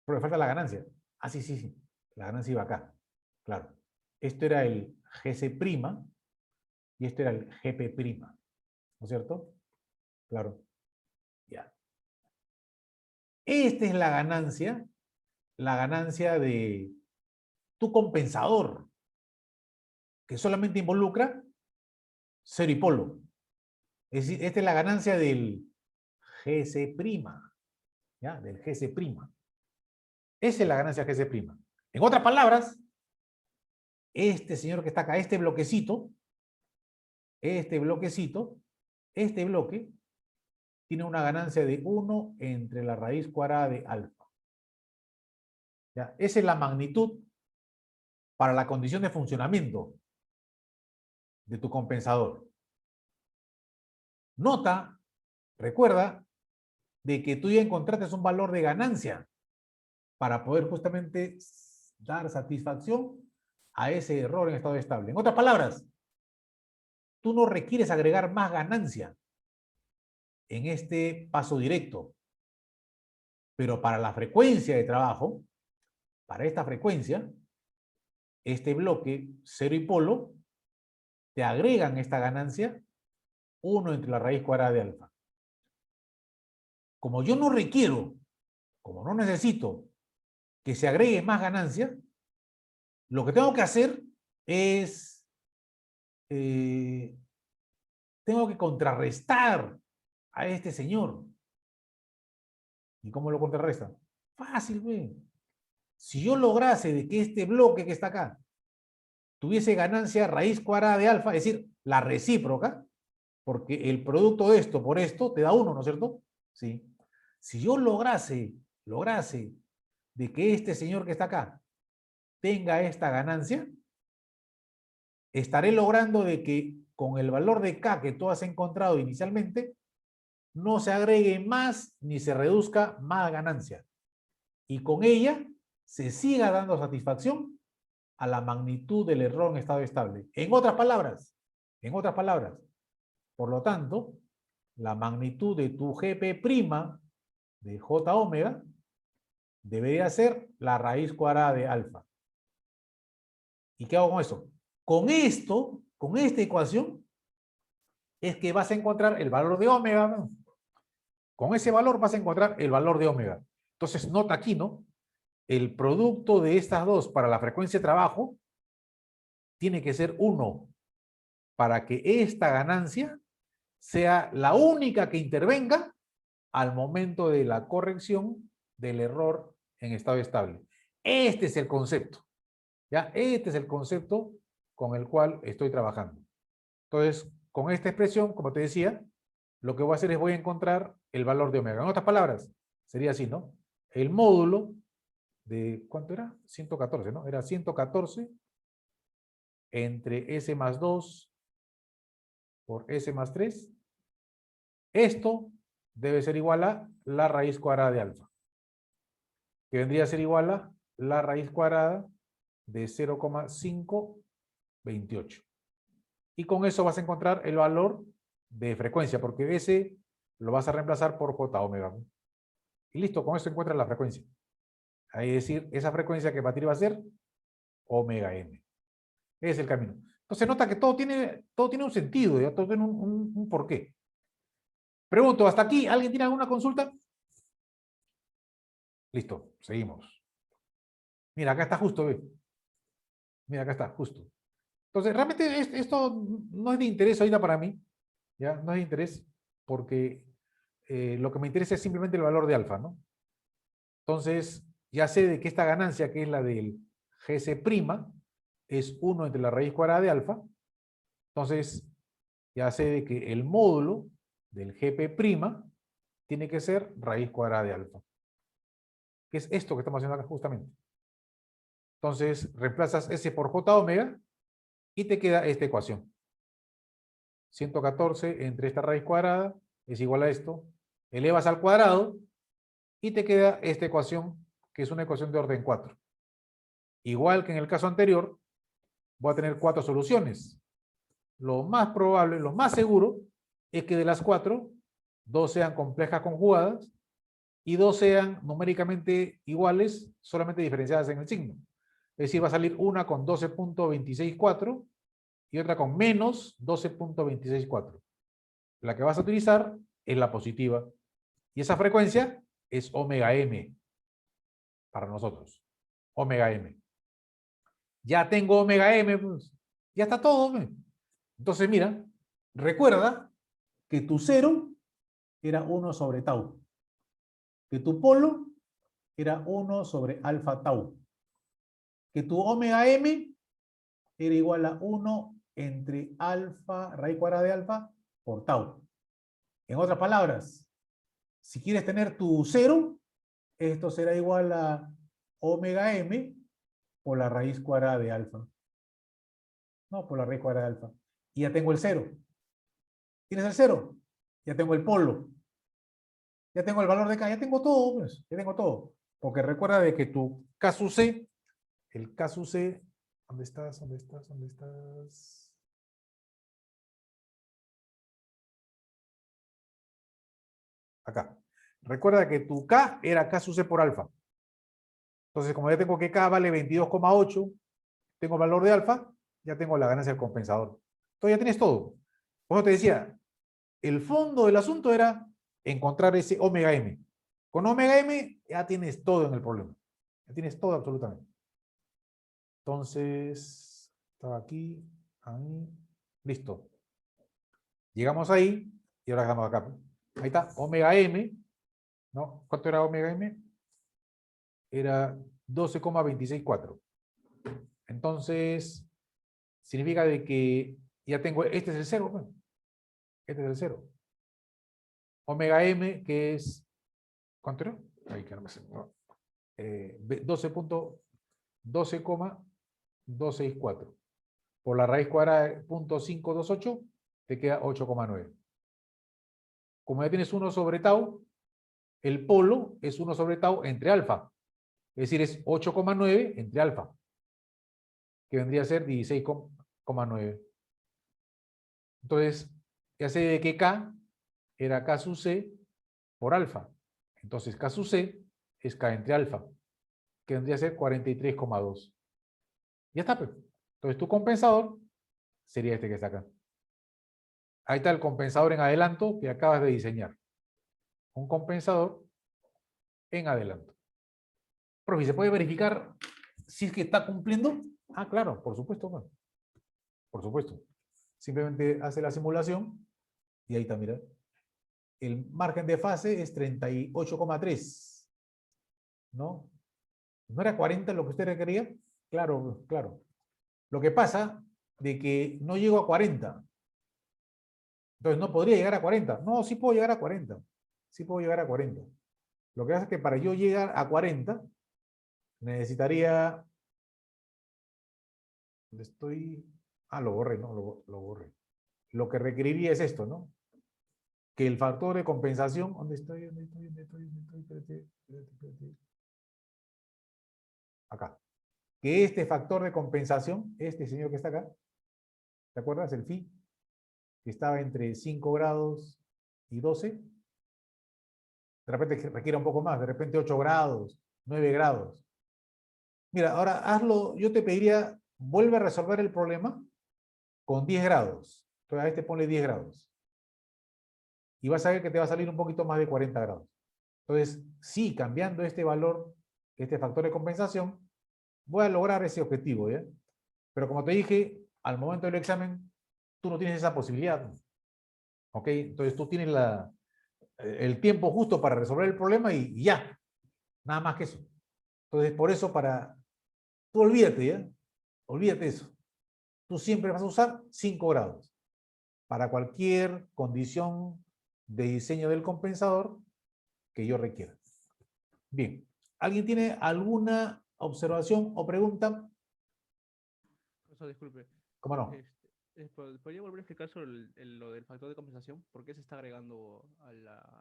Pero le falta la ganancia. Ah, sí, sí, sí. La ganancia iba acá. Claro. Esto era el GC' y esto era el GP'. ¿No es cierto? Claro. Ya. Esta es la ganancia de tu compensador, que solamente involucra cero y polo. Es decir, esta es la ganancia del GC', ¿ya? Del GC'. Esa es la ganancia GC'. En otras palabras, este señor que está acá, este bloquecito, este bloque, tiene una ganancia de 1 entre la raíz cuadrada de alfa. ¿Ya? Esa es la magnitud para la condición de funcionamiento de tu compensador. Nota, recuerda, de que tú ya encontraste un valor de ganancia para poder justamente dar satisfacción a ese error en estado estable. En otras palabras, tú no requieres agregar más ganancia en este paso directo. Pero para la frecuencia de trabajo, para esta frecuencia, este bloque cero y polo, te agregan esta ganancia 1 entre la raíz cuadrada de alfa. Como yo no requiero, como no necesito que se agregue más ganancia, lo que tengo que hacer es, tengo que contrarrestar a este señor. ¿Y cómo lo contrarresta? Fácil, güey. Si yo lograse de que este bloque que está acá tuviese ganancia raíz cuadrada de alfa, es decir, la recíproca, porque el producto de esto por esto te da 1, ¿no es cierto? Sí. Si yo lograse de que este señor que está acá tenga esta ganancia, estaré logrando de que con el valor de K que tú has encontrado inicialmente, no se agregue más ni se reduzca más ganancia. Y con ella se siga dando satisfacción a la magnitud del error en estado estable. En otras palabras, por lo tanto, la magnitud de tu GP' de J omega debería ser la raíz cuadrada de alfa. ¿Y qué hago con eso? Con esto, con esta ecuación, es que vas a encontrar el valor de omega. Con ese valor vas a encontrar el valor de omega. Entonces, nota aquí, ¿no? El producto de estas dos para la frecuencia de trabajo tiene que ser 1 para que esta ganancia sea la única que intervenga al momento de la corrección del error en estado estable. Este es el concepto. ¿Ya? Este es el concepto con el cual estoy trabajando. Entonces, con esta expresión, como te decía, lo que voy a hacer es voy a encontrar el valor de omega. En otras palabras, sería así, ¿no? El módulo de, ¿cuánto era? 114, ¿no? Era 114 entre S más 2 por S más 3. Esto debe ser igual a la raíz cuadrada de alfa, que vendría a ser igual a la raíz cuadrada de 0,528. Y con eso vas a encontrar el valor de frecuencia, porque ese lo vas a reemplazar por J omega. Y listo, con eso encuentras la frecuencia. Ahí es decir, esa frecuencia que batir va a ser omega n. Ese es el camino. Entonces nota que todo tiene un sentido, ¿ya? Todo tiene un porqué. Pregunto, ¿hasta aquí alguien tiene alguna consulta? Listo, seguimos. Mira, acá está justo, ¿ve? Mira, acá está, justo. Entonces, realmente esto no es de interés ahorita para mí, ¿ya? No es de interés porque lo que me interesa es simplemente el valor de alfa, ¿no? Entonces, ya sé de que esta ganancia, que es la del GC', es 1 entre la raíz cuadrada de alfa. Entonces, ya sé de que el módulo del GP' tiene que ser raíz cuadrada de alfa. Que es esto que estamos haciendo acá justamente. Entonces, reemplazas S por J omega y te queda esta ecuación. 114 entre esta raíz cuadrada es igual a esto. Elevas al cuadrado y te queda esta ecuación, que es una ecuación de orden 4. Igual que en el caso anterior, voy a tener 4 soluciones. Lo más probable, lo más seguro, es que de las 4, 2 sean complejas conjugadas y 2 sean numéricamente iguales, solamente diferenciadas en el signo. Es decir, va a salir una con 12.264 y otra con menos 12.264. La que vas a utilizar es la positiva. Y esa frecuencia es omega m para nosotros. Omega m. Ya tengo omega m, pues. Ya está todo. Pues. Entonces, mira, recuerda que tu cero era 1 sobre tau. Que tu polo era 1 sobre alfa tau. Que tu omega m era igual a 1 entre alfa, raíz cuadrada de alfa, por tau. En otras palabras, si quieres tener tu cero, esto será igual a omega m por la raíz cuadrada de alfa. No, por la raíz cuadrada de alfa. Y ya tengo el cero. ¿Tienes el cero? Ya tengo el polo. Ya tengo el valor de K. Ya tengo todo, pues. Ya tengo todo. Porque recuerda de que tu K sub C, el K sub C, ¿dónde estás? ¿Dónde estás? ¿Dónde estás? Acá. Recuerda que tu K era K sub C por alfa. Entonces, como ya tengo que K vale 22,8, tengo el valor de alfa, ya tengo la ganancia del compensador. Entonces ya tienes todo. Por eso te decía, el fondo del asunto era encontrar ese omega m. Con omega m ya tienes todo en el problema. Ya tienes todo absolutamente. Entonces, estaba aquí, ahí, listo. Llegamos ahí y ahora llegamos acá. Ahí está, omega m, ¿no? ¿Cuánto era omega m? Era 12,264. Entonces, significa de que ya tengo, este es el cero, pues. Este es el cero. Omega m, que es, ¿cuánto era? Ahí que no me sé. 12,264. Por la raíz cuadrada de 0.528, te queda 8,9. Como ya tienes 1 sobre tau, el polo es 1 sobre tau entre alfa. Es decir, es 8,9 entre alfa, que vendría a ser 16,9. Entonces, ya sé de que K era K sub C por alfa. Entonces, K sub C es K entre alfa, que vendría a ser 43,2. Ya está, pues. Entonces, tu compensador sería este que está acá. Ahí está el compensador en adelanto que acabas de diseñar. Un compensador en adelanto. Profe, ¿se puede verificar si es que está cumpliendo? Ah, claro, por supuesto. Man. Por supuesto. Simplemente hace la simulación y ahí está, mira. El margen de fase es 38,3. ¿No? ¿No era 40 lo que usted requería? Claro, claro. Lo que pasa de que no llego a 40. Entonces no podría llegar a 40. No, sí puedo llegar a 40. Sí puedo llegar a 40. Lo que pasa es que para yo llegar a 40, necesitaría... ¿Dónde estoy? Ah, lo borré, ¿no? Lo borré. Lo que requeriría es esto, ¿no? Que el factor de compensación... ¿Dónde estoy? ¿Dónde estoy? ¿Dónde estoy? ¿Dónde estoy? Espérate. Acá. Que este factor de compensación, este señor que está acá, ¿te acuerdas? El phi, que estaba entre 5 grados y 12. De repente requiere un poco más, de repente 8 grados, 9 grados. Mira, ahora hazlo, yo te pediría, vuelve a resolver el problema con 10 grados. Entonces a este ponle 10 grados. Y vas a ver que te va a salir un poquito más de 40 grados. Entonces, sí, cambiando este valor, este factor de compensación, voy a lograr ese objetivo, ¿ya? Pero como te dije, al momento del examen, tú no tienes esa posibilidad. ¿Ok? Entonces tú tienes el tiempo justo para resolver el problema y ya. Nada más que eso. Entonces, por eso tú olvídate, ¿ya? Olvídate eso. Tú siempre vas a usar 5 grados para cualquier condición de diseño del compensador que yo requiera. Bien. ¿Alguien tiene alguna observación o pregunta? Profesor, disculpe. ¿Cómo no? ¿Podría volver a explicar sobre lo del factor de compensación? ¿Por qué se está agregando a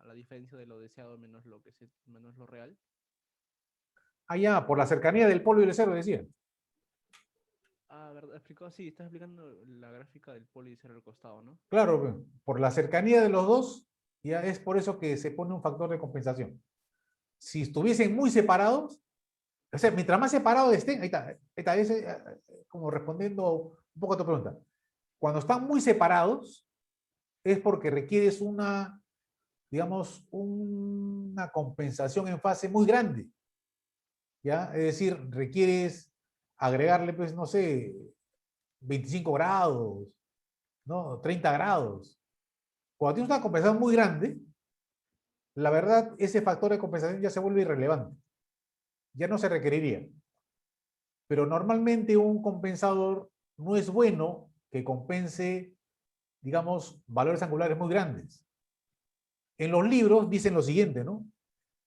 la diferencia de lo deseado menos menos lo real? Ah, ya, por la cercanía del polo y del cero, decía. Ah, ¿verdad? Explicó, sí, estás explicando la gráfica del polo y cero al costado, ¿no? Claro, por la cercanía de los dos, ya es por eso que se pone un factor de compensación. Si estuviesen muy separados, o sea, mientras más separados estén, ahí está, como respondiendo un poco a tu pregunta. Cuando están muy separados, es porque requieres digamos, una compensación en fase muy grande. ¿Ya? Es decir, requieres agregarle, pues, no sé, 25 grados, ¿no? 30 grados. Cuando tienes una compensación muy grande, la verdad, ese factor de compensación ya se vuelve irrelevante. Ya no se requeriría. Pero normalmente un compensador no es bueno que compense, digamos, valores angulares muy grandes. En los libros dicen lo siguiente, ¿no?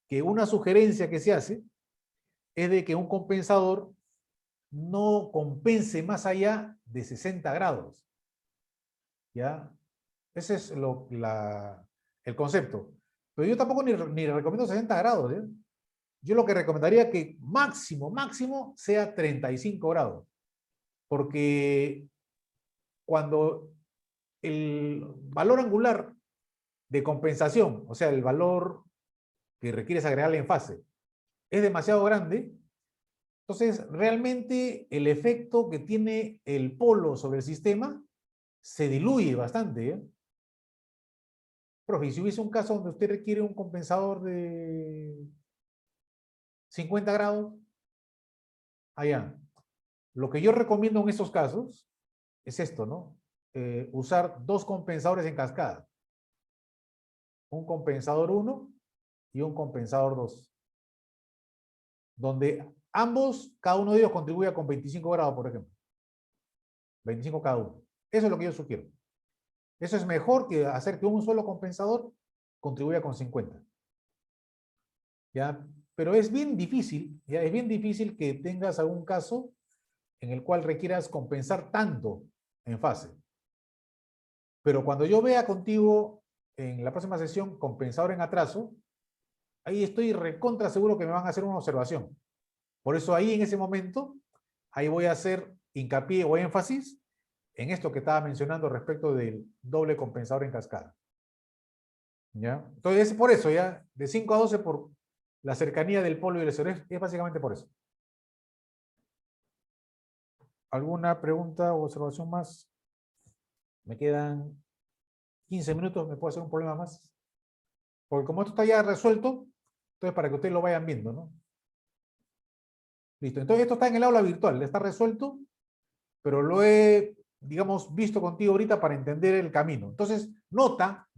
Que una sugerencia que se hace es de que un compensador no compense más allá de 60 grados. ¿Ya? Ese es el concepto. Pero yo tampoco ni recomiendo 60 grados. ¿Eh? Yo lo que recomendaría que máximo sea 35 grados. Porque cuando el valor angular de compensación, o sea, el valor que requieres agregarle en fase, es demasiado grande, entonces realmente el efecto que tiene el polo sobre el sistema se diluye bastante. ¿Eh? Profe, y si hubiese un caso donde usted requiere un compensador de 50 grados, allá. Lo que yo recomiendo en esos casos es esto, ¿no? Usar 2 compensadores en cascada. Un compensador 1 y un compensador 2. Donde ambos, cada uno de ellos contribuya con 25 grados, por ejemplo. 25 cada uno. Eso es lo que yo sugiero. Eso es mejor que hacer que un solo compensador contribuya con 50. ¿Ya? Pero es bien difícil, ¿ya? Es bien difícil que tengas algún caso en el cual requieras compensar tanto en fase. Pero cuando yo vea contigo en la próxima sesión compensador en atraso, ahí estoy recontra seguro que me van a hacer una observación. Por eso ahí en ese momento, ahí voy a hacer hincapié o énfasis en esto que estaba mencionando respecto del doble compensador en cascada. ¿Ya? Entonces es por eso, ya, de 5 a 12 por la cercanía del polo y del cero, es básicamente por eso. ¿Alguna pregunta o observación más? Me quedan 15 minutos, ¿me puedo hacer un problema más? Porque como esto está ya resuelto, entonces para que ustedes lo vayan viendo, ¿no? Listo, entonces esto está en el aula virtual, está resuelto, pero lo he, digamos, visto contigo ahorita para entender el camino. Entonces, nota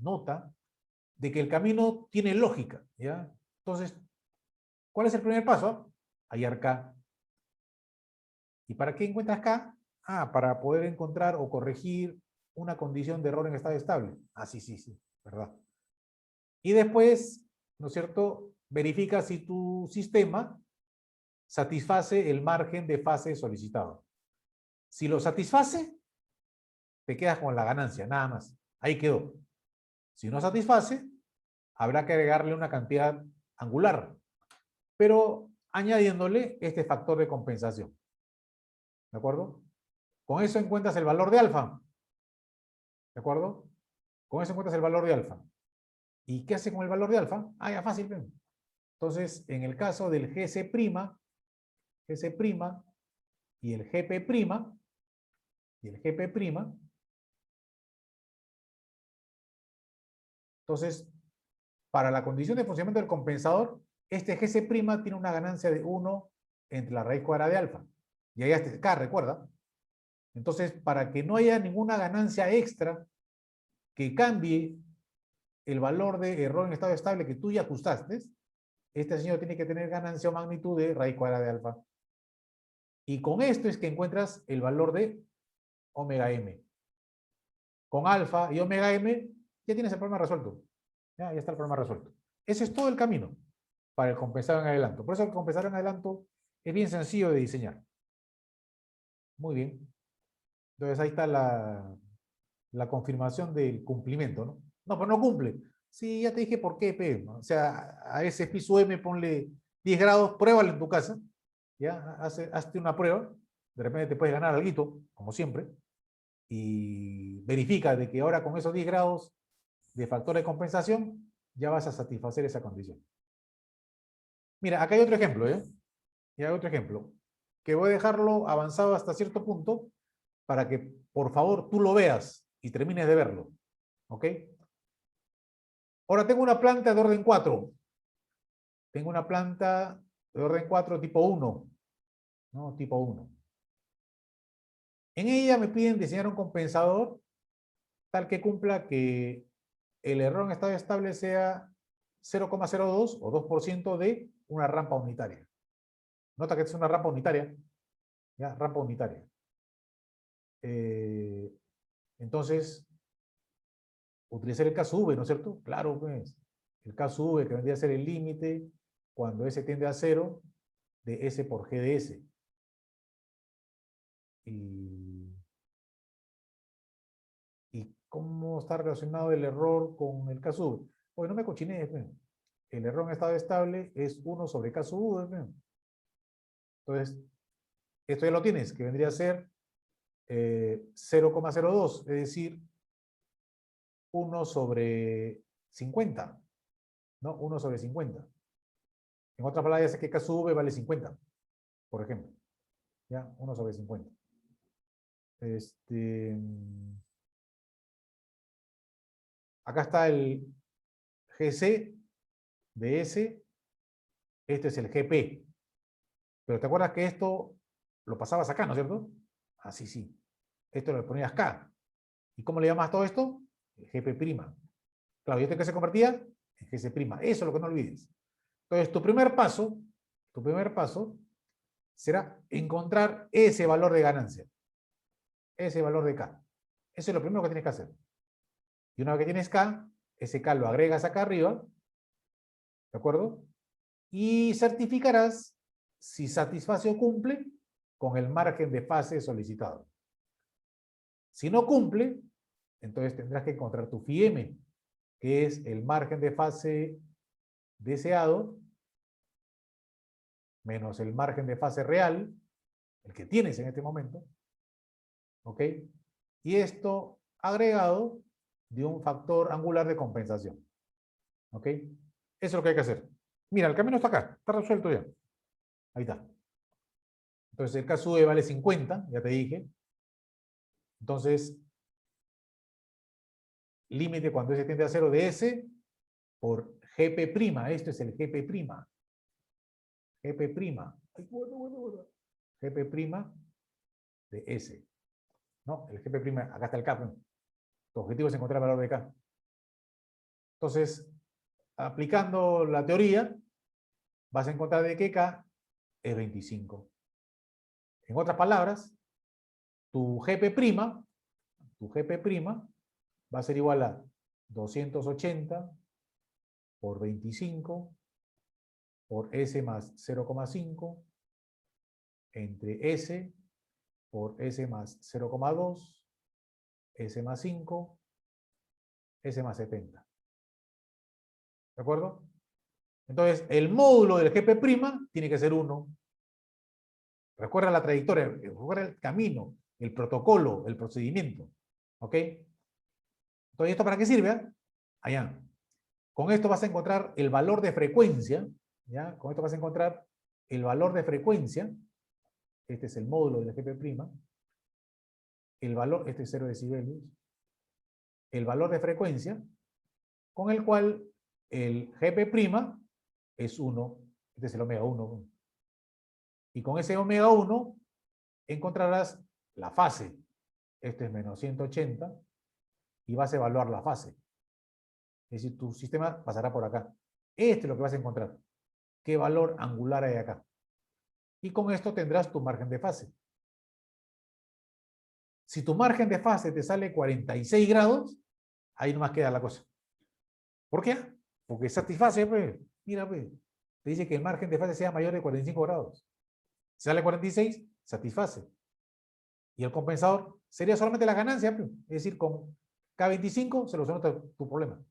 de que el camino tiene lógica, ¿ya? Entonces, ¿cuál es el primer paso? Hallar K. ¿Y para qué encuentras K? Ah, para poder encontrar o corregir una condición de error en estado estable. Ah, sí, ¿verdad? Y después, ¿no es cierto? Verifica si tu sistema satisface el margen de fase solicitado. Si lo satisface, te quedas con la ganancia, nada más. Ahí quedó. Si no satisface, habrá que agregarle una cantidad angular, pero añadiéndole este factor de compensación. ¿De acuerdo? Con eso encuentras el valor de alfa. ¿De acuerdo? Con eso encuentras el valor de alfa. ¿Y qué hace con el valor de alfa? Ah, ya fácil. Entonces, en el caso del GC' y el GP', entonces, para la condición de funcionamiento del compensador, este GC' tiene una ganancia de 1 entre la raíz cuadrada de alfa. Y ahí está K, recuerda. Entonces, para que no haya ninguna ganancia extra que cambie el valor de error en estado estable que tú ya ajustaste, este señor tiene que tener ganancia o magnitud de raíz cuadrada de alfa. Y con esto es que encuentras el valor de omega m. Con alfa y omega m ya tienes el problema resuelto. Ya está el problema resuelto. Ese es todo el camino para el compensado en adelanto. Por eso el compensado en adelanto es bien sencillo de diseñar. Muy bien. Entonces ahí está la confirmación del cumplimiento, ¿no? No, pero no cumple. Sí, ya te dije por qué, P. ¿No? O sea, a ese piso M ponle 10 grados, pruébalo en tu casa. ¿Ya? Hazte una prueba. De repente te puedes ganar alguito, como siempre. Y verifica de que ahora con esos 10 grados de factor de compensación ya vas a satisfacer esa condición. Mira, acá hay otro ejemplo, ¿eh? Y hay otro ejemplo, que voy a dejarlo avanzado hasta cierto punto para que, por favor, tú lo veas y termines de verlo. ¿Ok? Ahora tengo una planta de orden 4. Tengo una planta de orden 4 tipo 1. ¿No? Tipo 1. En ella me piden diseñar un compensador tal que cumpla que el error en estado estable sea 0,02 o 2% de una rampa unitaria. Nota que es una rampa unitaria. ¿Ya? Rampa unitaria. Entonces, utilizar el caso V, ¿no es cierto? Claro, pues. El caso V que vendría a ser el límite cuando S tiende a 0 de S por G de S. ¿Y cómo está relacionado el error con el caso V? Oye, no me cochinees, pues. El error en estado estable es 1 sobre caso V. Pues. Entonces, esto ya lo tienes, que vendría a ser 0,02, es decir, 1 sobre 50, ¿no? 1 sobre 50. En otras palabras, ya sé que caso V vale 50, por ejemplo. ¿Ya? 1 sobre 50. Acá está el GC de S. Este es el GP. Pero ¿te acuerdas que esto lo pasabas acá, ¿no es cierto? Ah, sí, sí. Esto lo ponías acá. ¿Y cómo le llamas todo esto? GP'. Claro, ¿y esto en qué se convertía? En GC'. Eso es lo que no olvides. Entonces, tu primer paso será encontrar ese valor de ganancia. Ese valor de K. Eso es lo primero que tienes que hacer. Y una vez que tienes K, ese K lo agregas acá arriba, ¿de acuerdo? Y certificarás si satisface o cumple con el margen de fase solicitado. Si no cumple, entonces tendrás que encontrar tu phi m, que es el margen de fase deseado menos el margen de fase real, el que tienes en este momento, ¿ok? Y esto agregado de un factor angular de compensación, ¿ok? Eso es lo que hay que hacer. Mira, el camino está acá, está resuelto ya. Ahí está. Entonces el caso V vale 50, ya te dije. Entonces, límite cuando S tiende a 0 de S por GP'. Esto es el GP'. GP'. Ay, bueno. GP' de S. ¿No? El GP', acá está el K. ¿No? Tu objetivo es encontrar el valor de K. Entonces, aplicando la teoría, vas a encontrar de que K es 25. En otras palabras, tu GP' va a ser igual a 280 por 25 por S más 0,5 entre S por S más 0,2, S más 5, S más 70. ¿De acuerdo? Entonces, el módulo del GP' tiene que ser 1. Recuerda la trayectoria, recuerda el camino, el protocolo, el procedimiento. ¿Ok? Entonces, ¿esto para qué sirve? Allá. Con esto vas a encontrar el valor de frecuencia. ¿Ya? Con esto vas a encontrar el valor de frecuencia. Este es el módulo del GP'. El valor, este es 0 decibelios. El valor de frecuencia con el cual el GP' es 1. Este es el omega 1. Y con ese omega 1 encontrarás la fase Esto es menos 180. Y vas a evaluar la fase. Es decir, tu sistema pasará por acá. Esto es lo que vas a encontrar. ¿Qué valor angular hay acá? Y con esto tendrás tu margen de fase. Si tu margen de fase te sale 46 grados, ahí nomás queda la cosa. ¿Por qué? Porque satisface, pues. Mira, pues. Te dice que el margen de fase sea mayor de 45 grados. Si sale 46, satisface. Y el compensador sería solamente la ganancia, pues. Es decir, con K25 soluciona tu problema.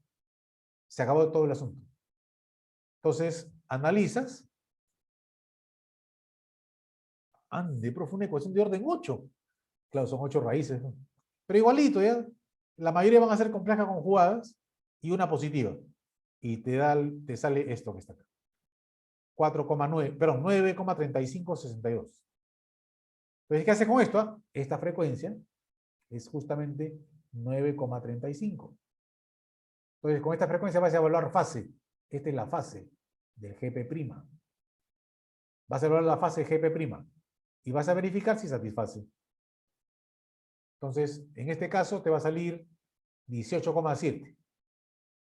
Se acabó todo el asunto. Entonces, analizas. Ande, profe, una ecuación de orden 8. Claro, son 8 raíces, ¿no? Pero igualito, ¿ya? La mayoría van a ser complejas conjugadas y una positiva. Y te sale esto que está acá. 4,9, perdón, 9,3562. Entonces, ¿qué hace con esto? Ah? Esta frecuencia es justamente 9,35. Entonces, con esta frecuencia vas a evaluar fase. Esta es la fase del GP'. Vas a evaluar la fase GP'. Y vas a verificar si satisface. Entonces, en este caso te va a salir 18,7.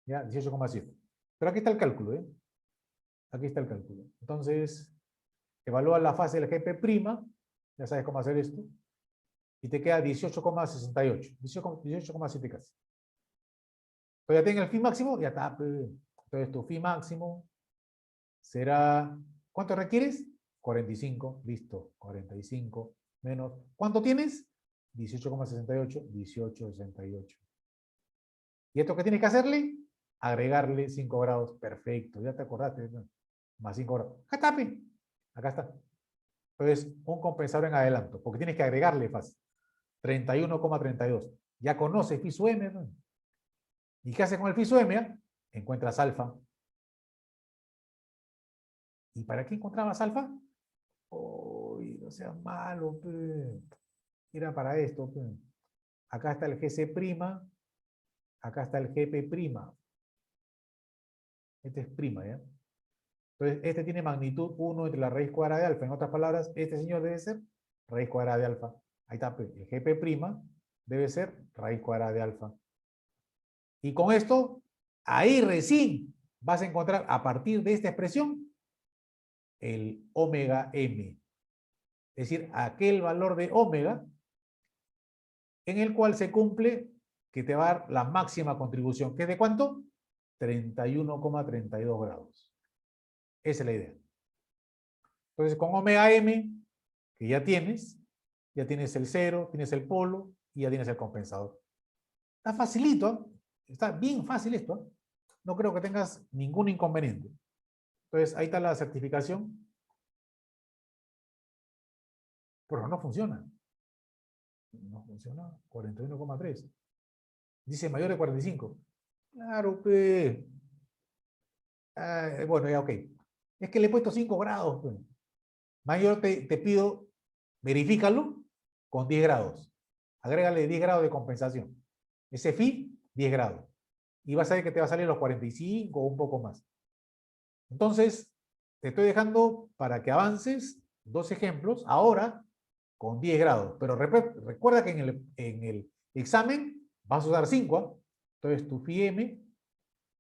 ¿Ya? 18,7. Pero aquí está el cálculo, ¿eh? Aquí está el cálculo. Entonces, evalúa la fase del GP'. Ya sabes cómo hacer esto. Y te queda 18,68. 18,7 casi. Entonces ya tenga el phi máximo, ya está. Entonces tu phi máximo será... ¿Cuánto requieres? 45. Listo. 45 menos... ¿Cuánto tienes? 18,68. 18,68. ¿Y esto qué tienes que hacerle? Agregarle 5 grados. Perfecto. Ya te acordaste, ¿no? Más 5 grados. Acá está, pe. Acá está. Entonces, un compensador en adelanto, porque tienes que agregarle fase. 31,32. Ya conoces phi sub m, ¿no? ¿Y qué haces con el phi sub m? Encuentras alfa. ¿Y para qué encontrabas alfa? Uy, no seas malo, pe. Era para esto, pe. Acá está el GC', acá está el GP'. Este es prima, ¿ya? Entonces, este tiene magnitud 1 entre la raíz cuadrada de alfa. En otras palabras, este señor debe ser raíz cuadrada de alfa. Ahí está, pe. El GP' debe ser raíz cuadrada de alfa. Y con esto, ahí recién vas a encontrar a partir de esta expresión el omega m. Es decir, aquel valor de omega en el cual se cumple que te va a dar la máxima contribución. ¿Que es de cuánto? 31,32 grados. Esa es la idea. Entonces, con omega m, que ya tienes el cero, tienes el polo y ya tienes el compensador. Está facilito, ¿eh? Está bien fácil esto, ¿eh? No creo que tengas ningún inconveniente. Entonces, ahí está la certificación. Pero no funciona. No funciona. 41,3. Dice mayor de 45. Claro, pe. Bueno, ya, ok. Es que le he puesto 5 grados. Pe. Mayor te pido, verifícalo con 10 grados. Agrégale 10 grados de compensación. Ese phi, 10 grados. Y vas a ver que te va a salir los 45 o un poco más. Entonces, te estoy dejando para que avances 2 ejemplos. Ahora, con 10 grados. Pero recuerda que en el examen vas a usar 5. ¿Eh? Entonces, tu phi m,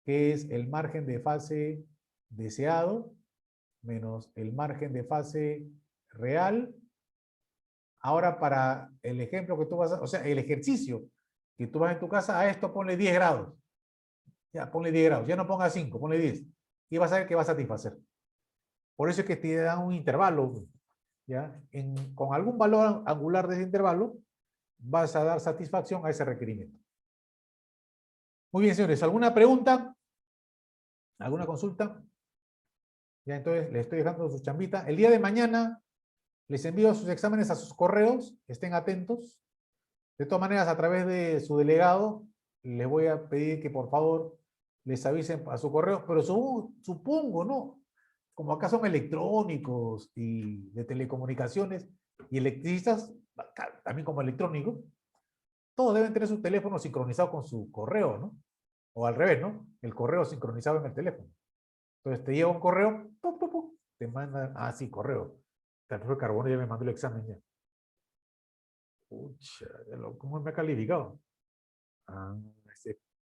que es el margen de fase deseado, menos el margen de fase real. Ahora, para el ejemplo que tú vas a... O sea, el ejercicio que tú vas en tu casa, a esto ponle 10 grados. Ya, ponle 10 grados. Ya no pongas 5, ponle 10. Y vas a ver que va a satisfacer. Por eso es que te dan un intervalo. ¿Ya? Con algún valor angular de ese intervalo, vas a dar satisfacción a ese requerimiento. Muy bien, señores. ¿Alguna pregunta? ¿Alguna consulta? Ya, entonces les estoy dejando su chambita. El día de mañana les envío sus exámenes a sus correos. Estén atentos. De todas maneras, a través de su delegado, les voy a pedir que por favor les avisen a su correo. Pero supongo, ¿no? Como acá son electrónicos y de telecomunicaciones y electricistas, también como electrónicos, todos deben tener su teléfono sincronizado con su correo, ¿no? O al revés, ¿no? El correo sincronizado en el teléfono. Entonces te llega un correo, ¡pum, pum, pum! Te mandan, sí, correo. El profesor Carbono ya me mandó el examen ya. Pucha, ¿cómo me ha calificado? Ah,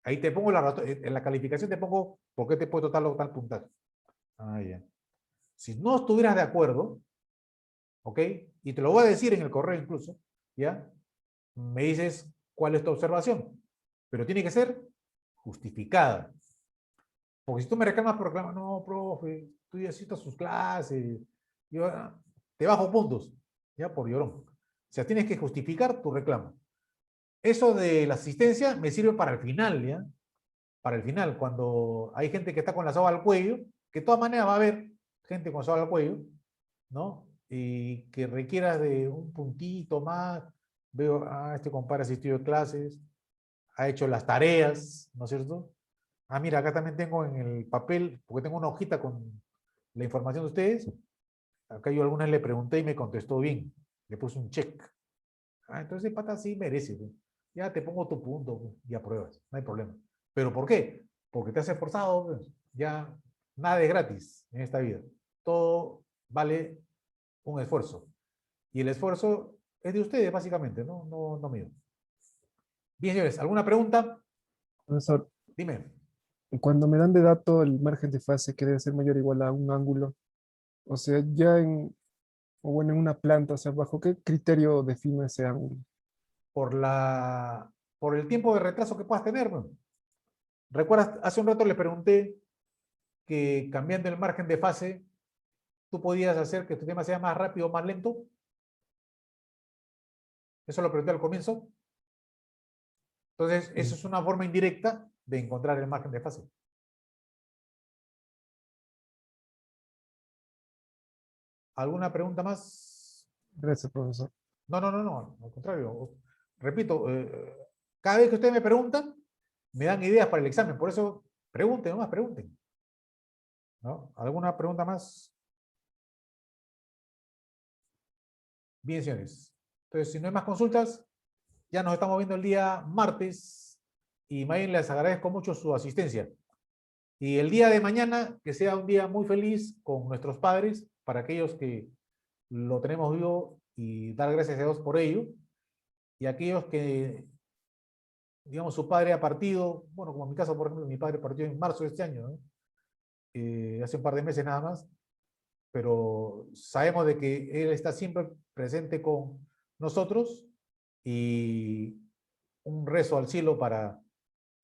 ahí te pongo en la calificación te pongo por qué te he puesto tal o tal puntaje. Ah, ya. Si no estuvieras de acuerdo, ¿ok? Y te lo voy a decir en el correo incluso, ¿ya? Me dices cuál es tu observación, pero tiene que ser justificada. Porque si tú me reclamas por reclamar, no, profe, tú ya citas sus clases, yo te bajo puntos, ya por llorón. O sea, tienes que justificar tu reclamo. Eso de la asistencia me sirve para el final, ¿ya? Para el final, cuando hay gente que está con la soga al cuello, que de todas maneras va a haber gente con soga al cuello, ¿no? Y que requieras de un puntito más. Veo, este compadre asistió a clases, ha hecho las tareas, ¿no es cierto? Ah, mira, acá también tengo en el papel, porque tengo una hojita con la información de ustedes. Acá yo a algunas le pregunté y me contestó bien. Le puse un check. Ah, entonces pata sí merece. ¿No? Ya te pongo tu punto y apruebas, no hay problema. ¿Pero por qué? Porque te has esforzado. Pues. Ya nada es gratis en esta vida. Todo vale un esfuerzo. Y el esfuerzo es de ustedes, básicamente, no mío. Bien, señores, ¿alguna pregunta? Profesor, Dime. cuando me dan de dato el margen de fase que debe ser mayor o igual a un ángulo, o sea, ya o bueno, en una planta, o sea, ¿bajo qué criterio defino ese ángulo? Por el tiempo de retraso que puedas tener. ¿No? ¿Recuerdas? Hace un rato le pregunté que cambiando el margen de fase, tú podías hacer que tu tema sea más rápido o más lento. Eso lo pregunté al comienzo. Entonces, eso es una forma indirecta de encontrar el margen de fase. ¿Alguna pregunta más? Gracias, profesor. No, al contrario. Repito, cada vez que ustedes me preguntan, me dan ideas para el examen. Por eso, pregunten, nomás pregunten. ¿No? ¿Alguna pregunta más? Bien, señores. Entonces, si no hay más consultas, ya nos estamos viendo el día martes y Mayen les agradezco mucho su asistencia. Y el día de mañana, que sea un día muy feliz con nuestros padres, para aquellos que lo tenemos vivo y dar gracias a Dios por ello, y aquellos que, digamos, su padre ha partido, bueno, como en mi caso, por ejemplo, mi padre partió en marzo de este año, ¿no? Hace un par de meses nada más, pero sabemos de que Él está siempre presente con nosotros y un rezo al cielo para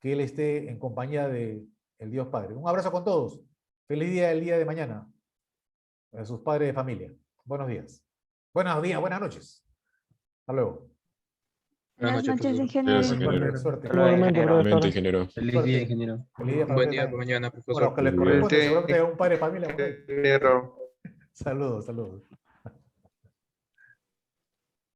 que Él esté en compañía de el Dios Padre. Un abrazo con todos. Feliz día el día de mañana a sus padres de familia. Buenos días. Buenos días, buenas noches. Hasta luego. Buenas noches, profesor. ingeniero. Gracias, ingeniero. Suerte. Igualmente, Igualmente, profesor. ingeniero. Feliz día, ingeniero. Feliz día para Buen usted día también. para mañana, Bueno, profesor. que les Muy bien. corresponde, seguramente a un padre de familia. Ingeniero. Saludos, saludos.